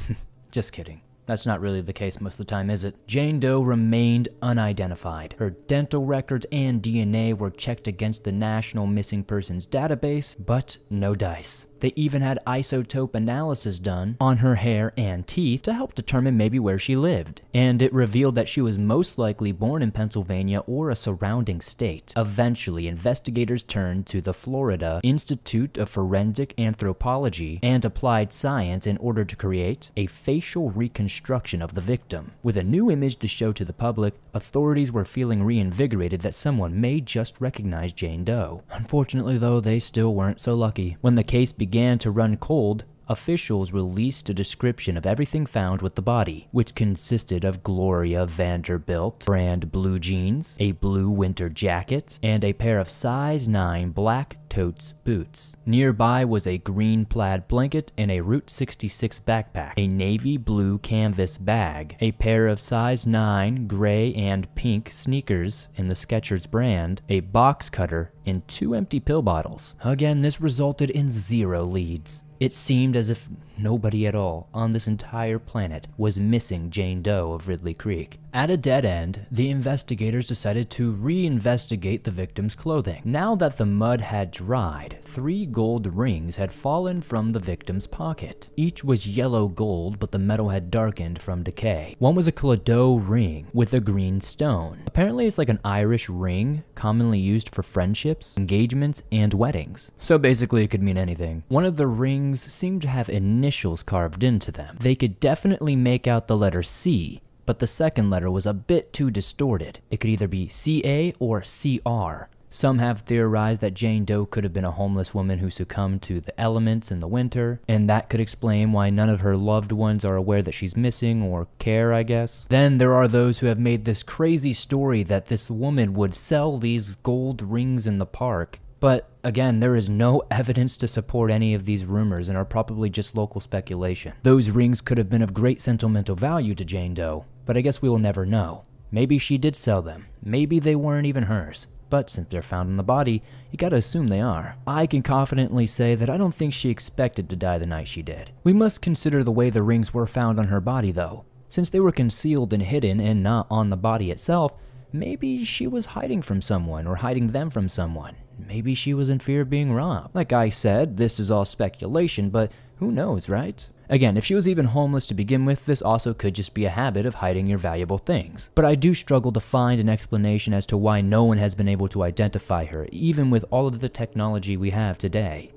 Just kidding. That's not really the case most of the time, is it? Jane Doe remained unidentified. Her dental records and DNA were checked against the National Missing Persons Database, but no dice. They even had isotope analysis done on her hair and teeth to help determine maybe where she lived. And it revealed that she was most likely born in Pennsylvania or a surrounding state. Eventually, investigators turned to the Florida Institute of Forensic Anthropology and Applied Science in order to create a facial reconstruction of the victim. With a new image to show to the public, authorities were feeling reinvigorated that someone may just recognize Jane Doe. Unfortunately, though, they still weren't so lucky. When the case began to run cold, officials released a description of everything found with the body, which consisted of Gloria Vanderbilt brand blue jeans, a blue winter jacket, and a pair of size 9 black totes boots. Nearby was a green plaid blanket and a Route 66 backpack, a navy blue canvas bag, a pair of size 9 gray and pink sneakers in the Skechers brand, a box cutter, and 2 empty pill bottles. Again, this resulted in 0 leads. It seemed as if nobody at all on this entire planet was missing Jane Doe of Ridley Creek. At a dead end, the investigators decided to reinvestigate the victim's clothing. Now that the mud had dried, 3 gold rings had fallen from the victim's pocket. Each was yellow gold, but the metal had darkened from decay. One was a Clodagh ring with a green stone. Apparently it's like an Irish ring, commonly used for friendships, engagements, and weddings. So basically it could mean anything. One of the rings seemed to have initials carved into them. They could definitely make out the letter C, but the second letter was a bit too distorted. It could either be CA or CR. Some have theorized that Jane Doe could have been a homeless woman who succumbed to the elements in the winter, and that could explain why none of her loved ones are aware that she's missing or care, I guess. Then there are those who have made this crazy story that this woman would sell these gold rings in the park. But again, there is no evidence to support any of these rumors and are probably just local speculation. Those rings could have been of great sentimental value to Jane Doe, but I guess we will never know. Maybe she did sell them. Maybe they weren't even hers. But since they're found in the body, you gotta assume they are. I can confidently say that I don't think she expected to die the night she did. We must consider the way the rings were found on her body though. Since they were concealed and hidden and not on the body itself, maybe she was hiding from someone or hiding them from someone. Maybe she was in fear of being robbed. Like I said, this is all speculation, but who knows, right? Again, if she was even homeless to begin with, this also could just be a habit of hiding your valuable things. But I do struggle to find an explanation as to why no one has been able to identify her, even with all of the technology we have today.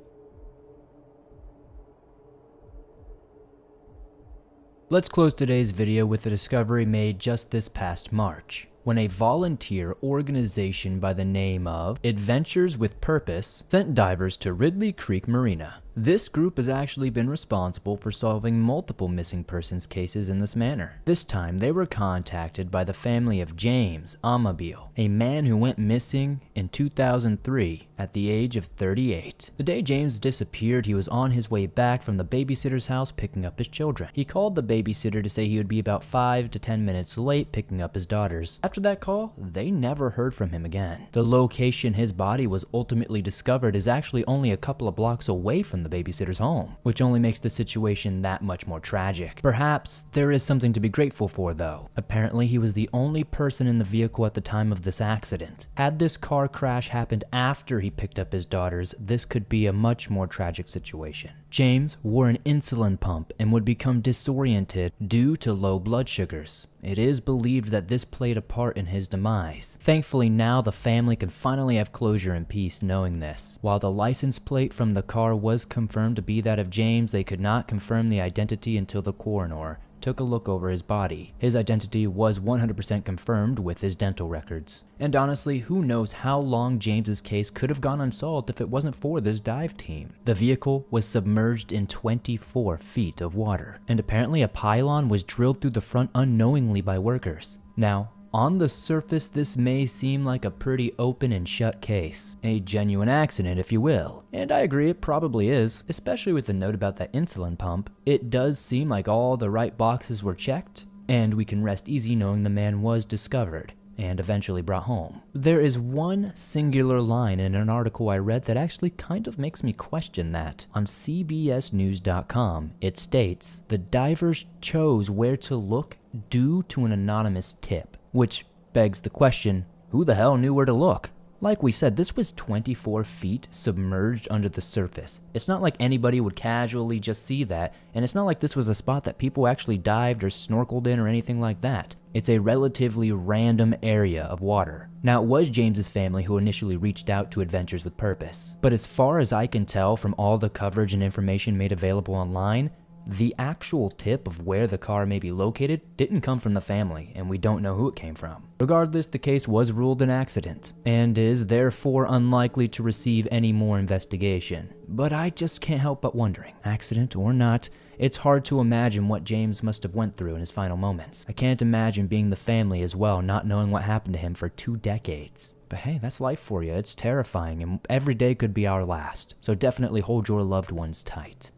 Let's close today's video with a discovery made just this past March, when a volunteer organization by the name of Adventures with Purpose sent divers to Ridley Creek Marina. This group has actually been responsible for solving multiple missing persons cases in this manner. This time, they were contacted by the family of James Amabile, a man who went missing in 2003 at the age of 38. The day James disappeared, he was on his way back from the babysitter's house picking up his children. He called the babysitter to say he would be about 5 to 10 minutes late picking up his daughters. After that call, they never heard from him again. The location his body was ultimately discovered is actually only a couple of blocks away from the babysitter's home, which only makes the situation that much more tragic. Perhaps there is something to be grateful for though. Apparently he was the only person in the vehicle at the time of this accident. Had this car crash happened after he picked up his daughters, this could be a much more tragic situation. James wore an insulin pump and would become disoriented due to low blood sugars. It is believed that this played a part in his demise. Thankfully, now the family can finally have closure and peace knowing this. While the license plate from the car was confirmed to be that of James, they could not confirm the identity until the coroner took a look over his body. His identity was 100% confirmed with his dental records. And honestly, who knows how long James's case could have gone unsolved if it wasn't for this dive team. The vehicle was submerged in 24 feet of water, and apparently a pylon was drilled through the front unknowingly by workers. Now, on the surface, this may seem like a pretty open and shut case. A genuine accident, if you will. And I agree, it probably is, especially with the note about that insulin pump. It does seem like all the right boxes were checked, and we can rest easy knowing the man was discovered and eventually brought home. There is one singular line in an article I read that actually kind of makes me question that. On CBSnews.com, it states, "The divers chose where to look due to an anonymous tip." Which begs the question, who the hell knew where to look? Like we said, this was 24 feet submerged under the surface. It's not like anybody would casually just see that, and it's not like this was a spot that people actually dived or snorkeled in or anything like that. It's a relatively random area of water. Now, it was James's family who initially reached out to Adventures with Purpose, but as far as I can tell from all the coverage and information made available online, the actual tip of where the car may be located didn't come from the family, and we don't know who it came from. Regardless, the case was ruled an accident, and is therefore unlikely to receive any more investigation. But I just can't help but wondering, accident or not, it's hard to imagine what James must have went through in his final moments. I can't imagine being the family as well, not knowing what happened to him for 2 decades. But hey, that's life for you. It's terrifying, and every day could be our last. So definitely hold your loved ones tight.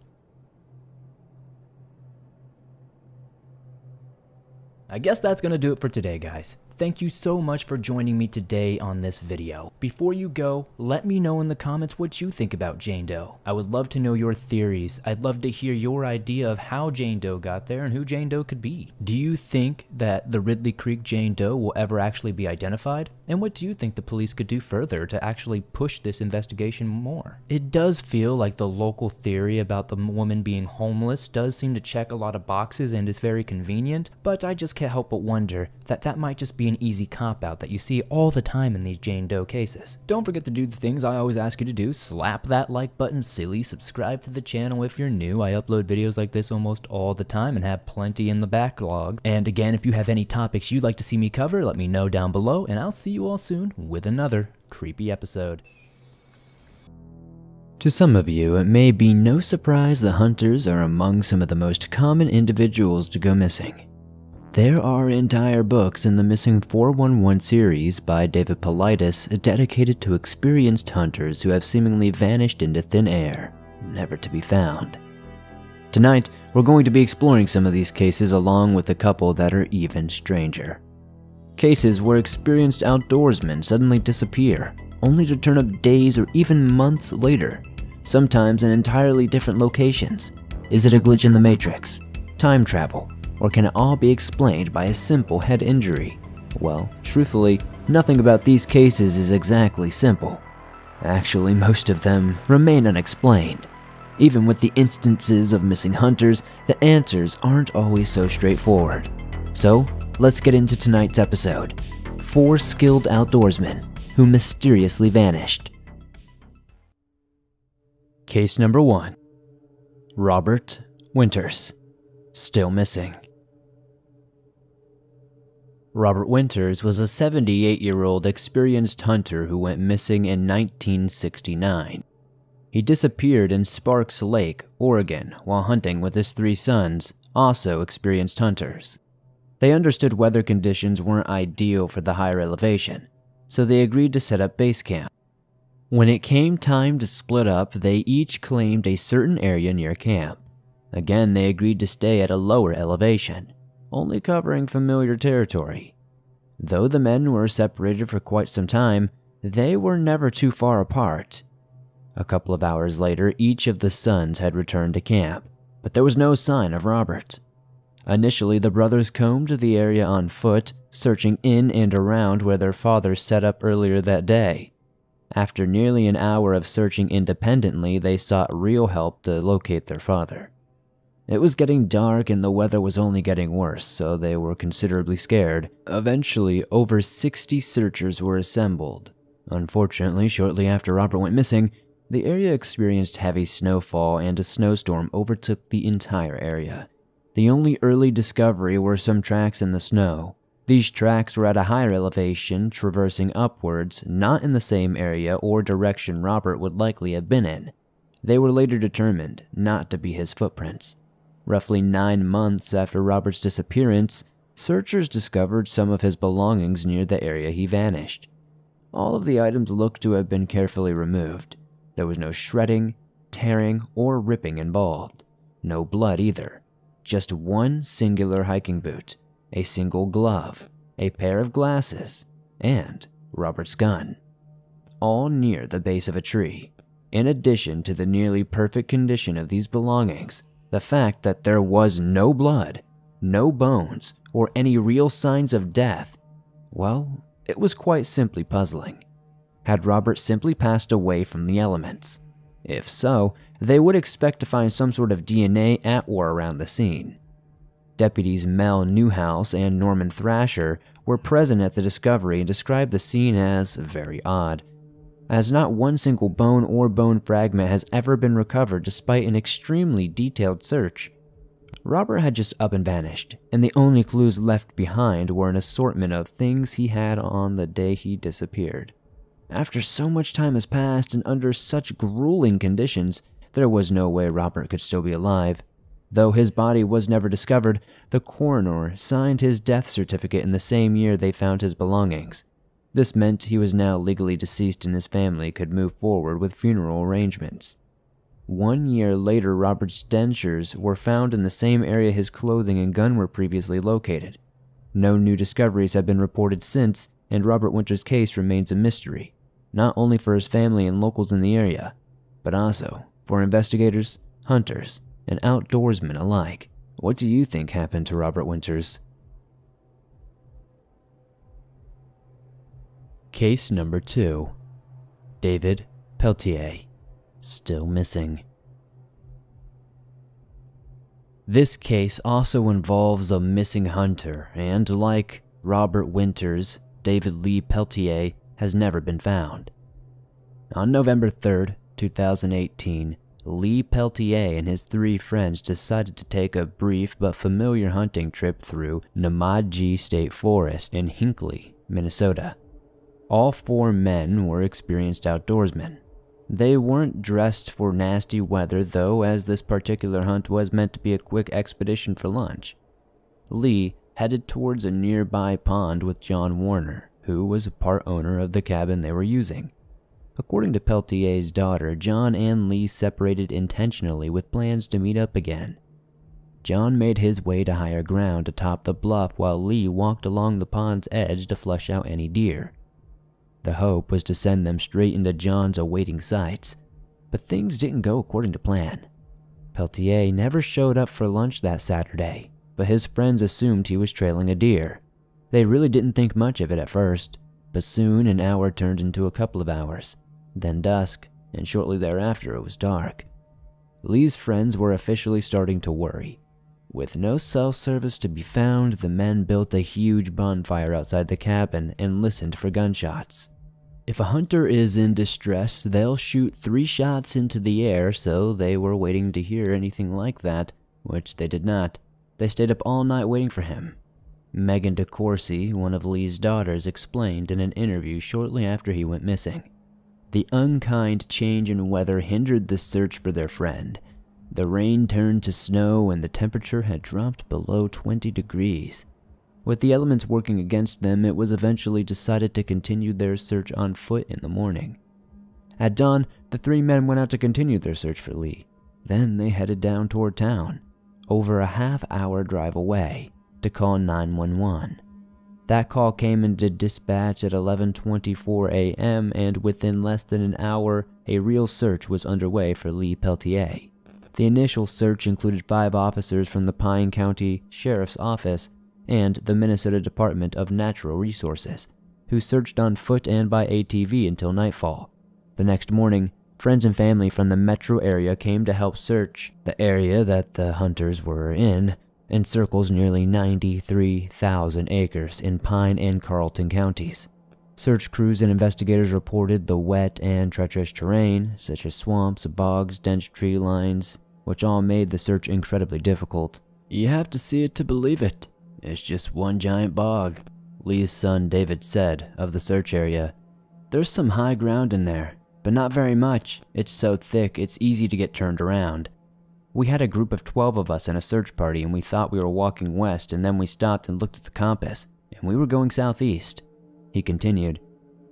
I guess that's gonna do it for today, guys. Thank you so much for joining me today on this video. Before you go, let me know in the comments what you think about Jane Doe. I would love to know your theories. I'd love to hear your idea of how Jane Doe got there and who Jane Doe could be. Do you think that the Ridley Creek Jane Doe will ever actually be identified? And what do you think the police could do further to actually push this investigation more? It does feel like the local theory about the woman being homeless does seem to check a lot of boxes and is very convenient, but I just can't help but wonder that that might just be an easy cop-out that you see all the time in these Jane Doe cases. Don't forget to do the things I always ask you to do. Slap that like button, silly. Subscribe to the channel if you're new. I upload videos like this almost all the time and have plenty in the backlog. And again, if you have any topics you'd like to see me cover, let me know down below, and I'll see you all soon with another creepy episode. To some of you, it may be no surprise that hunters are among some of the most common individuals to go missing. There are entire books in the Missing 411 series by David Filippidis dedicated to experienced hunters who have seemingly vanished into thin air, never to be found. Tonight, we're going to be exploring some of these cases along with a couple that are even stranger. Cases where experienced outdoorsmen suddenly disappear, only to turn up days or even months later, sometimes in entirely different locations. Is it a glitch in the Matrix? Time travel? Or can it all be explained by a simple head injury? Well, truthfully, nothing about these cases is exactly simple. Actually, most of them remain unexplained. Even with the instances of missing hunters, the answers aren't always so straightforward. So, let's get into tonight's episode. 4 skilled outdoorsmen who mysteriously vanished. Case number 1. Robert Winters, still missing. Robert Winters was a 78-year-old experienced hunter who went missing in 1969. He disappeared in Sparks Lake, Oregon, while hunting with his 3 sons, also experienced hunters. They understood weather conditions weren't ideal for the higher elevation, so they agreed to set up base camp. When it came time to split up, they each claimed a certain area near camp. Again, they agreed to stay at a lower elevation, only covering familiar territory. Though the men were separated for quite some time, they were never too far apart. A couple of hours later, each of the sons had returned to camp, but there was no sign of Robert. Initially, the brothers combed the area on foot, searching in and around where their father set up earlier that day. After nearly an hour of searching independently, they sought real help to locate their father. It was getting dark and the weather was only getting worse, so they were considerably scared. Eventually, over 60 searchers were assembled. Unfortunately, shortly after Robert went missing, the area experienced heavy snowfall and a snowstorm overtook the entire area. The only early discovery were some tracks in the snow. These tracks were at a higher elevation, traversing upwards, not in the same area or direction Robert would likely have been in. They were later determined not to be his footprints. Roughly 9 months after Robert's disappearance, searchers discovered some of his belongings near the area he vanished. All of the items looked to have been carefully removed. There was no shredding, tearing, or ripping involved. No blood either. Just one singular hiking boot, a single glove, a pair of glasses, and Robert's gun. All near the base of a tree. In addition to the nearly perfect condition of these belongings, the fact that there was no blood, no bones, or any real signs of death, well, it was quite simply puzzling. Had Robert simply passed away from the elements? If so, they would expect to find some sort of DNA at or around the scene. Deputies Mel Newhouse and Norman Thrasher were present at the discovery and described the scene as very odd, as not one single bone or bone fragment has ever been recovered despite an extremely detailed search. Robert had just up and vanished, and the only clues left behind were an assortment of things he had on the day he disappeared. After so much time has passed and under such grueling conditions, there was no way Robert could still be alive. Though his body was never discovered, the coroner signed his death certificate in the same year they found his belongings. This meant he was now legally deceased and his family could move forward with funeral arrangements. 1 year later, Robert's dentures were found in the same area his clothing and gun were previously located. No new discoveries have been reported since, and Robert Winter's case remains a mystery, not only for his family and locals in the area, but also for investigators, hunters, and outdoorsmen alike. What do you think happened to Robert Winters? Case number 2. David Peltier, still missing. This case also involves a missing hunter, and like Robert Winters, David Lee Peltier has never been found. On November 3rd, 2018, Lee Peltier and his 3 friends decided to take a brief but familiar hunting trip through Namaji State Forest in Hinckley, Minnesota. All 4 men were experienced outdoorsmen. They weren't dressed for nasty weather though, as this particular hunt was meant to be a quick expedition for lunch. Lee headed towards a nearby pond with John Warner, who was a part owner of the cabin they were using. According to Peltier's daughter, John and Lee separated intentionally with plans to meet up again. John made his way to higher ground atop the bluff while Lee walked along the pond's edge to flush out any deer. The hope was to send them straight into John's awaiting sights, but things didn't go according to plan. Peltier never showed up for lunch that Saturday, but his friends assumed he was trailing a deer. They really didn't think much of it at first, but soon an hour turned into a couple of hours, then dusk, and shortly thereafter it was dark. Lee's friends were officially starting to worry. With no cell service to be found, the men built a huge bonfire outside the cabin and listened for gunshots. If a hunter is in distress, they'll shoot 3 shots into the air, so they were waiting to hear anything like that, which they did not. They stayed up all night waiting for him. Megan DeCourcy, one of Lee's daughters, explained in an interview shortly after he went missing. The unkind change in weather hindered the search for their friend. The rain turned to snow and the temperature had dropped below 20 degrees. With the elements working against them, it was eventually decided to continue their search on foot in the morning. At dawn, the three men went out to continue their search for Lee. Then they headed down toward town, over a half-hour drive away, to call 911. That call came into dispatch at 11:24 a.m., and within less than an hour, a real search was underway for Lee Peltier. The initial search included 5 officers from the Pine County Sheriff's Office and the Minnesota Department of Natural Resources, who searched on foot and by ATV until nightfall. The next morning, friends and family from the metro area came to help search. The area that the hunters were in encircles nearly 93,000 acres in Pine and Carlton counties. Search crews and investigators reported the wet and treacherous terrain, such as swamps, bogs, dense tree lines, which all made the search incredibly difficult. "You have to see it to believe it. It's just one giant bog," Lee's son David said of the search area. "There's some high ground in there, but not very much. It's so thick, it's easy to get turned around. We had a group of 12 of us in a search party and we thought we were walking west, and then we stopped and looked at the compass, and we were going southeast." He continued,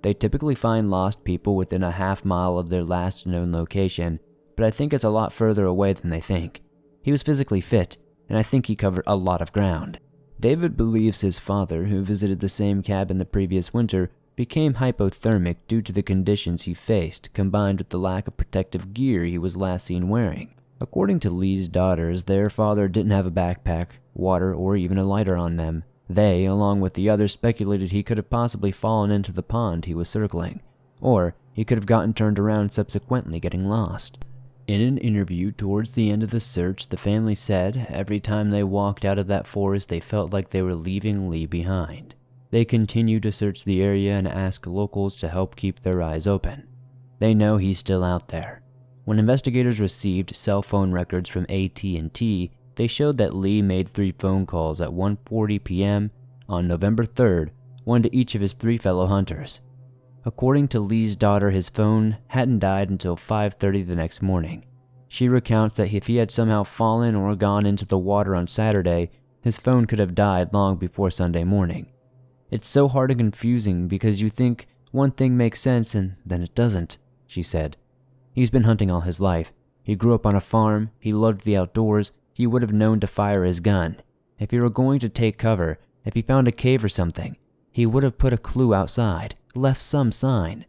"They typically find lost people within a half-mile of their last known location, but I think it's a lot further away than they think. He was physically fit, and I think he covered a lot of ground." David believes his father, who visited the same cabin the previous winter, became hypothermic due to the conditions he faced, combined with the lack of protective gear he was last seen wearing. According to Lee's daughters, their father didn't have a backpack, water, or even a lighter on them. They, along with the others, speculated he could have possibly fallen into the pond he was circling, or he could have gotten turned around, subsequently getting lost. In an interview towards the end of the search, the family said every time they walked out of that forest, they felt like they were leaving Lee behind. They continue to search the area and ask locals to help keep their eyes open. They know he's still out there. When investigators received cell phone records from AT&T, they showed that Lee made 3 phone calls at 1:40 p.m. on November 3rd, one to each of his 3 fellow hunters. According to Lee's daughter, his phone hadn't died until 5:30 the next morning. She recounts that if he had somehow fallen or gone into the water on Saturday, his phone could have died long before Sunday morning. "It's so hard and confusing because you think one thing makes sense and then it doesn't," she said. He's been hunting all his life. He grew up on a farm, he loved the outdoors, he would have known to fire his gun. If he were going to take cover, if he found a cave or something, he would have put a clue outside, left some sign.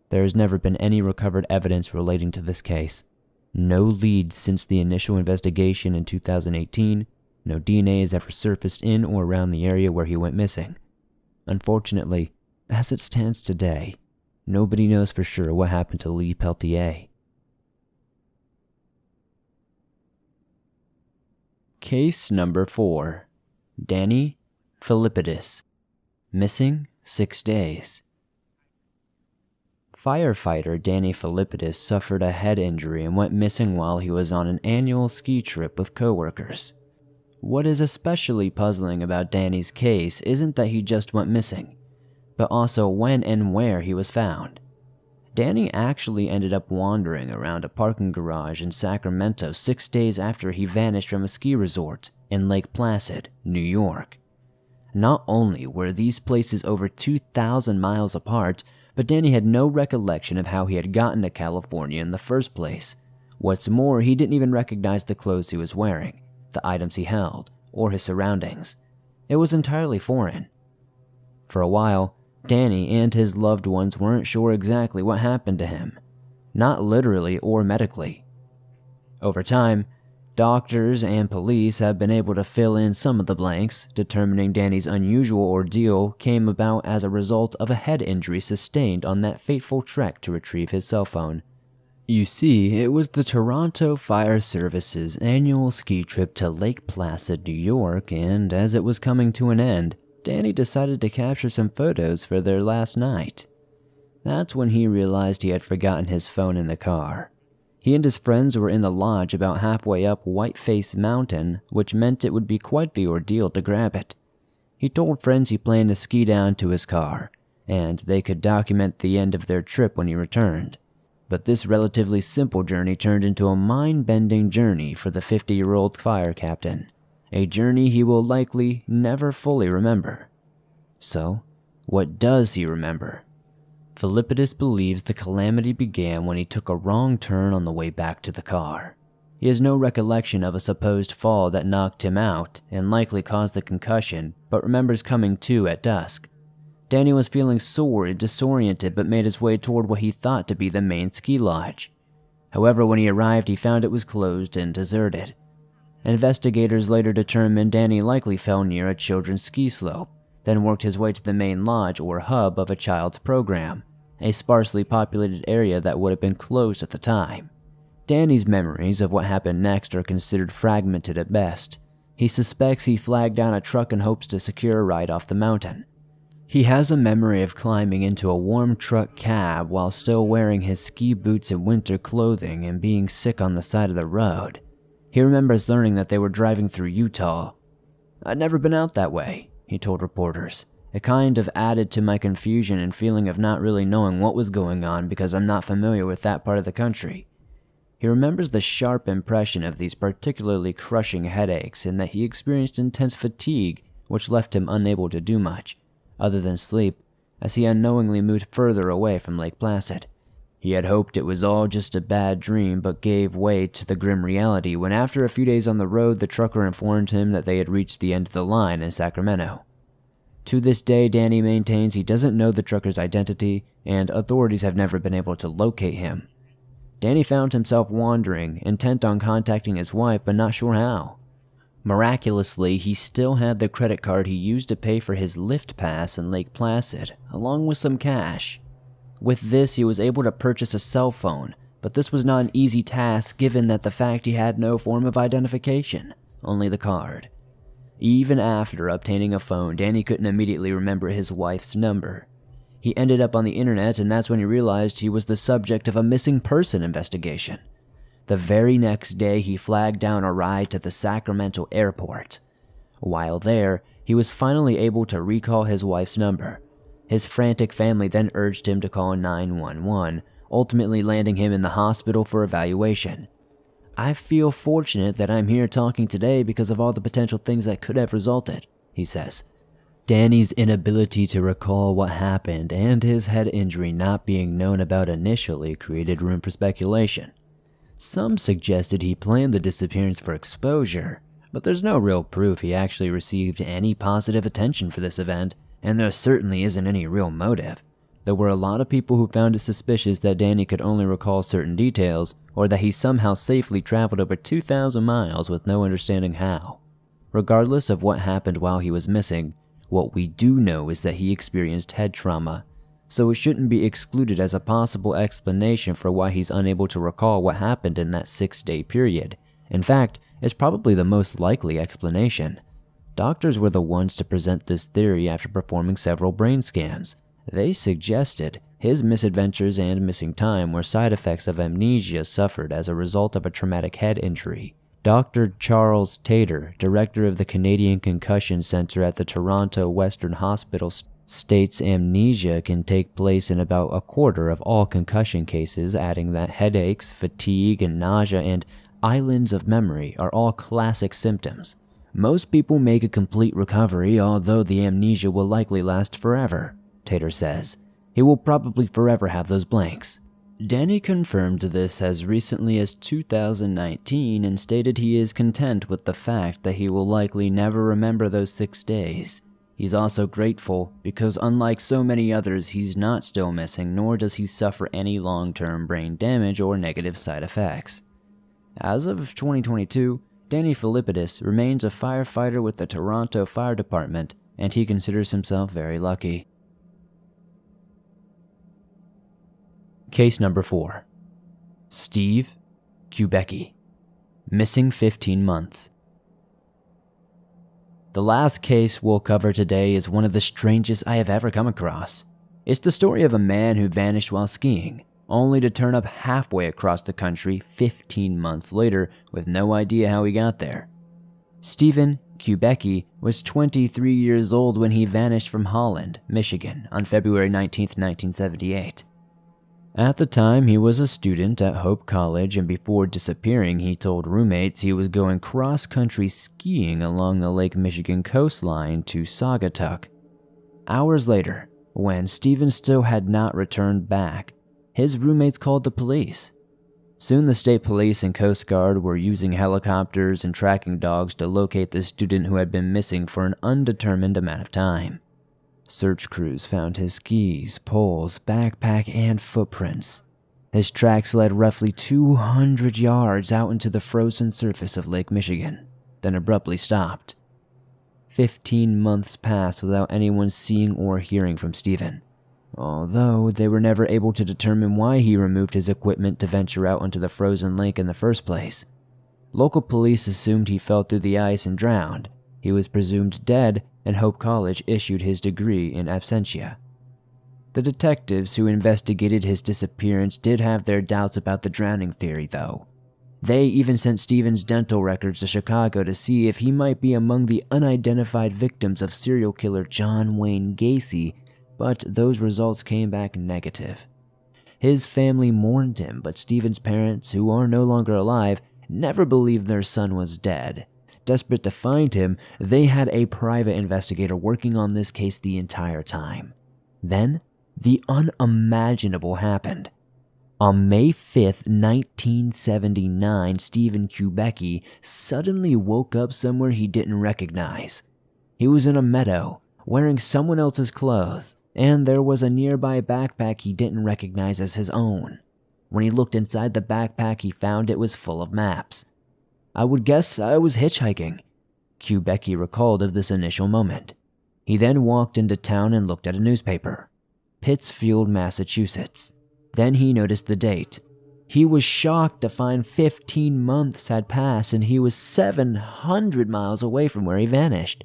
There has never been any recovered evidence relating to this case. No leads since the initial investigation in 2018. No DNA has ever surfaced in or around the area where he went missing. Unfortunately, as it stands today, nobody knows for sure what happened to Lee Peltier. Case number 4. Danny Filippidis. Missing 6 days. Firefighter Danny Filippidis suffered a head injury and went missing while he was on an annual ski trip with coworkers. What is especially puzzling about Danny's case isn't that he just went missing, but also when and where he was found. Danny actually ended up wandering around a parking garage in Sacramento 6 days after he vanished from a ski resort in Lake Placid, New York. Not only were these places over 2,000 miles apart, but Danny had no recollection of how he had gotten to California in the first place. What's more, he didn't even recognize the clothes he was wearing, the items he held, or his surroundings. It was entirely foreign. For a while, Danny and his loved ones weren't sure exactly what happened to him, not literally or medically. Over time, doctors and police have been able to fill in some of the blanks, determining Danny's unusual ordeal came about as a result of a head injury sustained on that fateful trek to retrieve his cell phone. You see, it was the Toronto Fire Service's annual ski trip to Lake Placid, New York, and as it was coming to an end, Danny decided to capture some photos for their last night. That's when he realized he had forgotten his phone in the car. He and his friends were in the lodge about halfway up Whiteface Mountain, which meant it would be quite the ordeal to grab it. He told friends he planned to ski down to his car, and they could document the end of their trip when he returned. But this relatively simple journey turned into a mind-bending journey for the 50-year-old fire captain, a journey he will likely never fully remember. So, what does he remember? Filippidis believes the calamity began when he took a wrong turn on the way back to the car. He has no recollection of a supposed fall that knocked him out and likely caused the concussion, but remembers coming to at dusk. Danny was feeling sore and disoriented but made his way toward what he thought to be the main ski lodge. However, when he arrived, he found it was closed and deserted. Investigators later determined Danny likely fell near a children's ski slope, then worked his way to the main lodge or hub of a child's program, a sparsely populated area that would have been closed at the time. Danny's memories of what happened next are considered fragmented at best. He suspects he flagged down a truck in hopes to secure a ride off the mountain. He has a memory of climbing into a warm truck cab while still wearing his ski boots and winter clothing and being sick on the side of the road. He remembers learning that they were driving through Utah. "I'd never been out that way," he told reporters. "It kind of added to my confusion and feeling of not really knowing what was going on because I'm not familiar with that part of the country." He remembers the sharp impression of these particularly crushing headaches and that he experienced intense fatigue which left him unable to do much, other than sleep, as he unknowingly moved further away from Lake Placid. He had hoped it was all just a bad dream but gave way to the grim reality when after a few days on the road the trucker informed him that they had reached the end of the line in Sacramento. To this day, Danny maintains he doesn't know the trucker's identity and authorities have never been able to locate him. Danny found himself wandering, intent on contacting his wife but not sure how. Miraculously, he still had the credit card he used to pay for his lift pass in Lake Placid, along with some cash. With this, he was able to purchase a cell phone, but this was not an easy task given that the fact he had no form of identification, only the card. Even after obtaining a phone, Danny couldn't immediately remember his wife's number. He ended up on the internet, and that's when he realized he was the subject of a missing person investigation. The very next day, he flagged down a ride to the Sacramento airport. While there, he was finally able to recall his wife's number. His frantic family then urged him to call 911, ultimately landing him in the hospital for evaluation. "I feel fortunate that I'm here talking today because of all the potential things that could have resulted," he says. Danny's inability to recall what happened and his head injury not being known about initially created room for speculation. Some suggested he planned the disappearance for exposure, but there's no real proof he actually received any positive attention for this event, and there certainly isn't any real motive. There were a lot of people who found it suspicious that Danny could only recall certain details, or that he somehow safely traveled over 2,000 miles with no understanding how. Regardless of what happened while he was missing, what we do know is that he experienced head trauma, so it shouldn't be excluded as a possible explanation for why he's unable to recall what happened in that 6-day period. In fact, it's probably the most likely explanation. Doctors were the ones to present this theory after performing several brain scans. They suggested his misadventures and missing time were side effects of amnesia suffered as a result of a traumatic head injury. Dr. Charles Tater, director of the Canadian Concussion Center at the Toronto Western Hospital, states amnesia can take place in about a quarter of all concussion cases, adding that headaches, fatigue, and nausea and islands of memory are all classic symptoms. Most people make a complete recovery, although the amnesia will likely last forever, Tater says. He will probably forever have those blanks. Danny confirmed this as recently as 2019 and stated he is content with the fact that he will likely never remember those 6 days. He's also grateful because unlike so many others, he's not still missing, nor does he suffer any long-term brain damage or negative side effects. As of 2022, Danny Filippidis remains a firefighter with the Toronto Fire Department, and he considers himself very lucky. Case number 4. Steve Kubecki, missing 15 months. The last case we'll cover today is one of the strangest I have ever come across. It's the story of a man who vanished while skiing, only to turn up halfway across the country 15 months later with no idea how he got there. Stephen Kubecki was 23 years old when he vanished from Holland, Michigan on February 19, 1978. At the time, he was a student at Hope College, and before disappearing, he told roommates he was going cross-country skiing along the Lake Michigan coastline to Saugatuck. Hours later, when Stephen still had not returned back, his roommates called the police. Soon the state police and Coast Guard were using helicopters and tracking dogs to locate the student who had been missing for an undetermined amount of time. Search crews found his skis, poles, backpack, and footprints. His tracks led roughly 200 yards out into the frozen surface of Lake Michigan, then abruptly stopped. 15 months passed without anyone seeing or hearing from Stephen, although they were never able to determine why he removed his equipment to venture out onto the frozen lake in the first place. Local police assumed he fell through the ice and drowned. He was presumed dead, and Hope College issued his degree in absentia. The detectives who investigated his disappearance did have their doubts about the drowning theory, though. They even sent Stephen's dental records to Chicago to see if he might be among the unidentified victims of serial killer John Wayne Gacy, but those results came back negative. His family mourned him, but Stephen's parents, who are no longer alive, never believed their son was dead. Desperate to find him, they had a private investigator working on this case the entire time. Then, the unimaginable happened. On May 5th, 1979, Stephen Kubecki suddenly woke up somewhere he didn't recognize. He was in a meadow, wearing someone else's clothes, and there was a nearby backpack he didn't recognize as his own. When he looked inside the backpack, he found it was full of maps. "I would guess I was hitchhiking," Kubecki recalled of this initial moment. He then walked into town and looked at a newspaper. Pittsfield, Massachusetts. Then he noticed the date. He was shocked to find 15 months had passed and he was 700 miles away from where he vanished.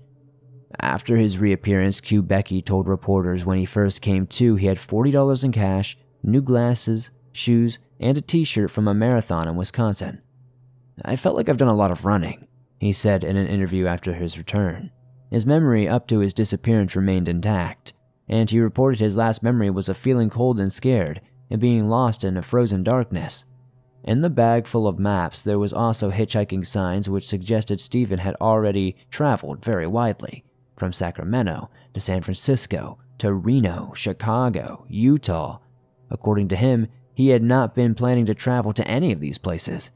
After his reappearance, Kubecki told reporters when he first came to, he had $40 in cash, new glasses, shoes, and a t-shirt from a marathon in Wisconsin. "I felt like I've done a lot of running," he said in an interview after his return. His memory up to his disappearance remained intact, and he reported his last memory was of feeling cold and scared and being lost in a frozen darkness. In the bag full of maps, there was also hitchhiking signs which suggested Stephen had already traveled very widely, from Sacramento to San Francisco to Reno, Chicago, Utah. According to him, he had not been planning to travel to any of these places.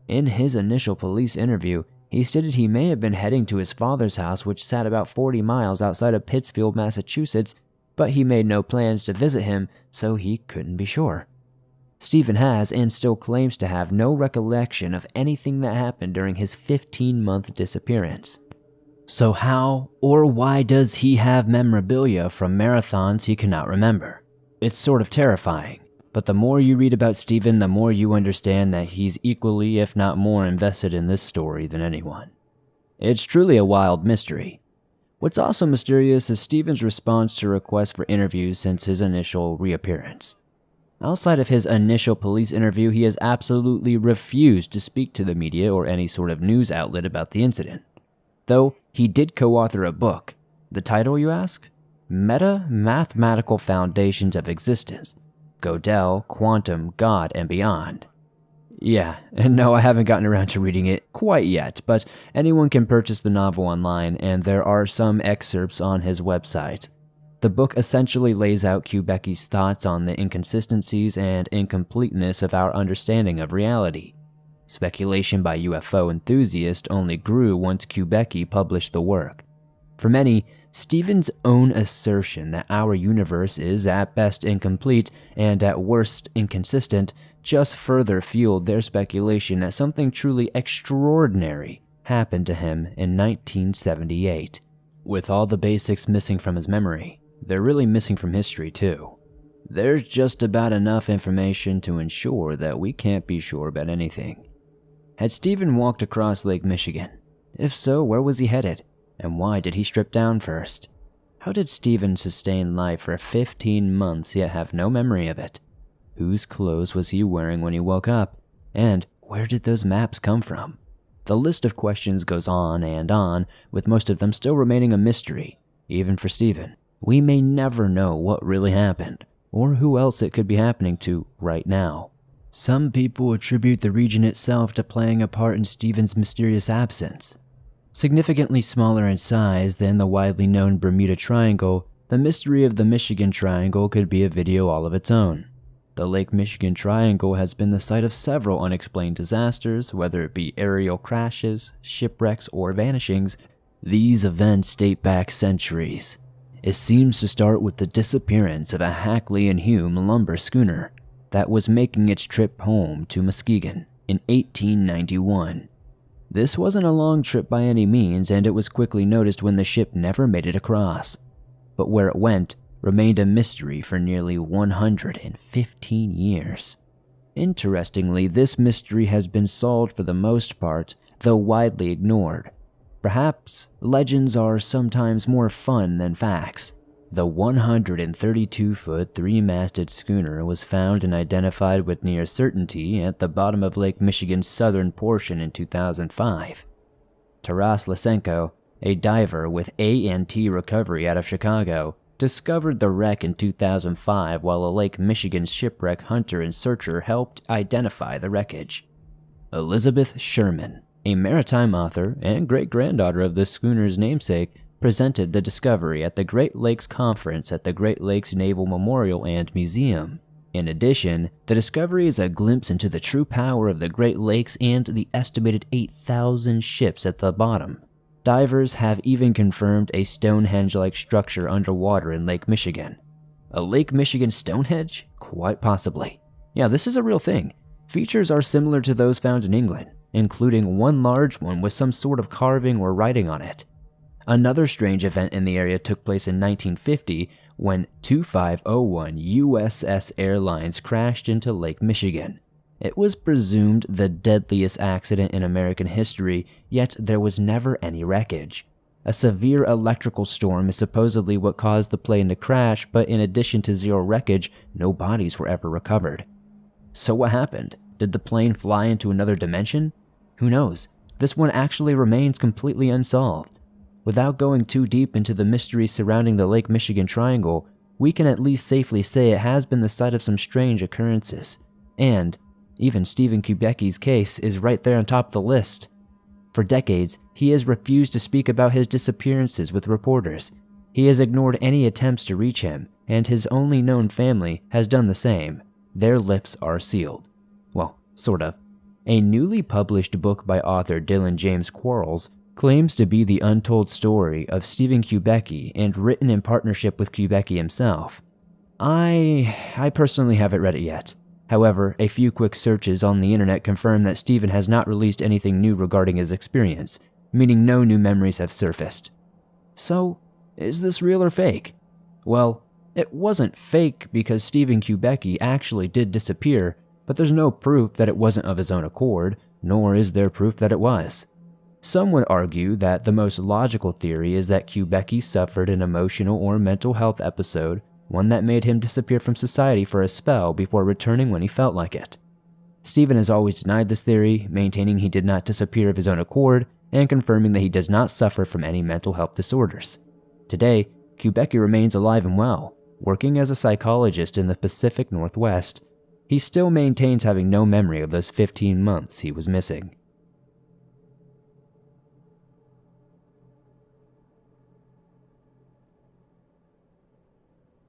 In his initial police interview, he stated he may have been heading to his father's house, which sat about 40 miles outside of Pittsfield, Massachusetts, but he made no plans to visit him, so he couldn't be sure. Stephen has and still claims to have no recollection of anything that happened during his 15-month disappearance. So how or why does he have memorabilia from marathons he cannot remember? It's sort of terrifying, but the more you read about Stephen, the more you understand that he's equally, if not more, invested in this story than anyone. It's truly a wild mystery. What's also mysterious is Stephen's response to requests for interviews since his initial reappearance. Outside of his initial police interview, he has absolutely refused to speak to the media or any sort of news outlet about the incident. Though he did co-author a book. The title, you ask? Meta-Mathematical Foundations of Existence. Gödel, Quantum, God, and Beyond. Yeah, and no, I haven't gotten around to reading it quite yet, but anyone can purchase the novel online, and there are some excerpts on his website. The book essentially lays out Kubecki's thoughts on the inconsistencies and incompleteness of our understanding of reality. Speculation by UFO enthusiasts only grew once Kubecki published the work. For many, Stephen's own assertion that our universe is at best incomplete and at worst inconsistent just further fueled their speculation that something truly extraordinary happened to him in 1978. With all the basics missing from his memory, they're really missing from history too. There's just about enough information to ensure that we can't be sure about anything. Had Stephen walked across Lake Michigan? If so, where was he headed? And why did he strip down first? How did Stephen sustain life for 15 months yet have no memory of it? Whose clothes was he wearing when he woke up? And where did those maps come from? The list of questions goes on, with most of them still remaining a mystery, even for Stephen. We may never know what really happened, or who else it could be happening to right now. Some people attribute the region itself to playing a part in Stephen's mysterious absence. Significantly smaller in size than the widely known Bermuda Triangle, the mystery of the Michigan Triangle could be a video all of its own. The Lake Michigan Triangle has been the site of several unexplained disasters, whether it be aerial crashes, shipwrecks, or vanishings. These events date back centuries. It seems to start with the disappearance of a Hackley and Hume lumber schooner that was making its trip home to Muskegon in 1891. This wasn't a long trip by any means, and it was quickly noticed when the ship never made it across. But where it went remained a mystery for nearly 115 years. Interestingly, this mystery has been solved for the most part, though widely ignored. Perhaps legends are sometimes more fun than facts. The 132-foot, three-masted schooner was found and identified with near certainty at the bottom of Lake Michigan's southern portion in 2005. Taras Lysenko, a diver with A&T Recovery out of Chicago, discovered the wreck in 2005 while a Lake Michigan shipwreck hunter and searcher helped identify the wreckage. Elizabeth Sherman, a maritime author and great-granddaughter of the schooner's namesake, presented the discovery at the Great Lakes Conference at the Great Lakes Naval Memorial and Museum. In addition, the discovery is a glimpse into the true power of the Great Lakes and the estimated 8,000 ships at the bottom. Divers have even confirmed a Stonehenge-like structure underwater in Lake Michigan. A Lake Michigan Stonehenge? Quite possibly. Yeah, this is a real thing. Features are similar to those found in England, including one large one with some sort of carving or writing on it. Another strange event in the area took place in 1950 when 2501 USS Airlines crashed into Lake Michigan. It was presumed the deadliest accident in American history, yet there was never any wreckage. A severe electrical storm is supposedly what caused the plane to crash, but in addition to zero wreckage, no bodies were ever recovered. So what happened? Did the plane fly into another dimension? Who knows? This one actually remains completely unsolved. Without going too deep into the mystery surrounding the Lake Michigan Triangle, we can at least safely say it has been the site of some strange occurrences. And even Stephen Kubecki's case is right there on top of the list. For decades, he has refused to speak about his disappearances with reporters. He has ignored any attempts to reach him, and his only known family has done the same. Their lips are sealed. Well, sort of. A newly published book by author Dylan James Quarles claims to be the untold story of Stephen Kubecki and written in partnership with Kubecki himself. I personally haven't read it yet. However, a few quick searches on the internet confirm that Stephen has not released anything new regarding his experience, meaning no new memories have surfaced. So, is this real or fake? Well, it wasn't fake because Stephen Kubecki actually did disappear, but there's no proof that it wasn't of his own accord, nor is there proof that it was. Some would argue that the most logical theory is that Kubecki suffered an emotional or mental health episode, one that made him disappear from society for a spell before returning when he felt like it. Stephen has always denied this theory, maintaining he did not disappear of his own accord and confirming that he does not suffer from any mental health disorders. Today, Kubecki remains alive and well, working as a psychologist in the Pacific Northwest. He still maintains having no memory of those 15 months he was missing.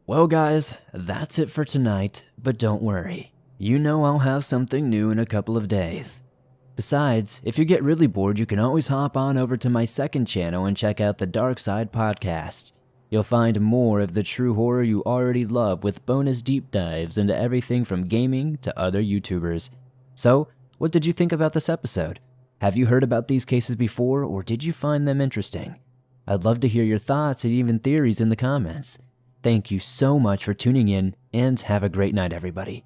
Well guys, that's it for tonight, but don't worry. You know I'll have something new in a couple of days. Besides, if you get really bored, you can always hop on over to my second channel and check out the Dark Side podcast. You'll find more of the true horror you already love with bonus deep dives into everything from gaming to other YouTubers. So, what did you think about this episode? Have you heard about these cases before, or did you find them interesting? I'd love to hear your thoughts and even theories in the comments. Thank you so much for tuning in, and have a great night, everybody.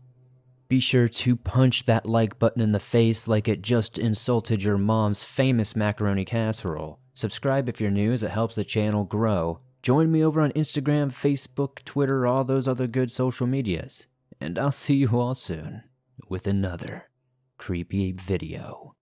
Be sure to punch that like button in the face like it just insulted your mom's famous macaroni casserole. Subscribe if you're new, as it helps the channel grow. Join me over on Instagram, Facebook, Twitter, all those other good social medias. And I'll see you all soon with another creepy video.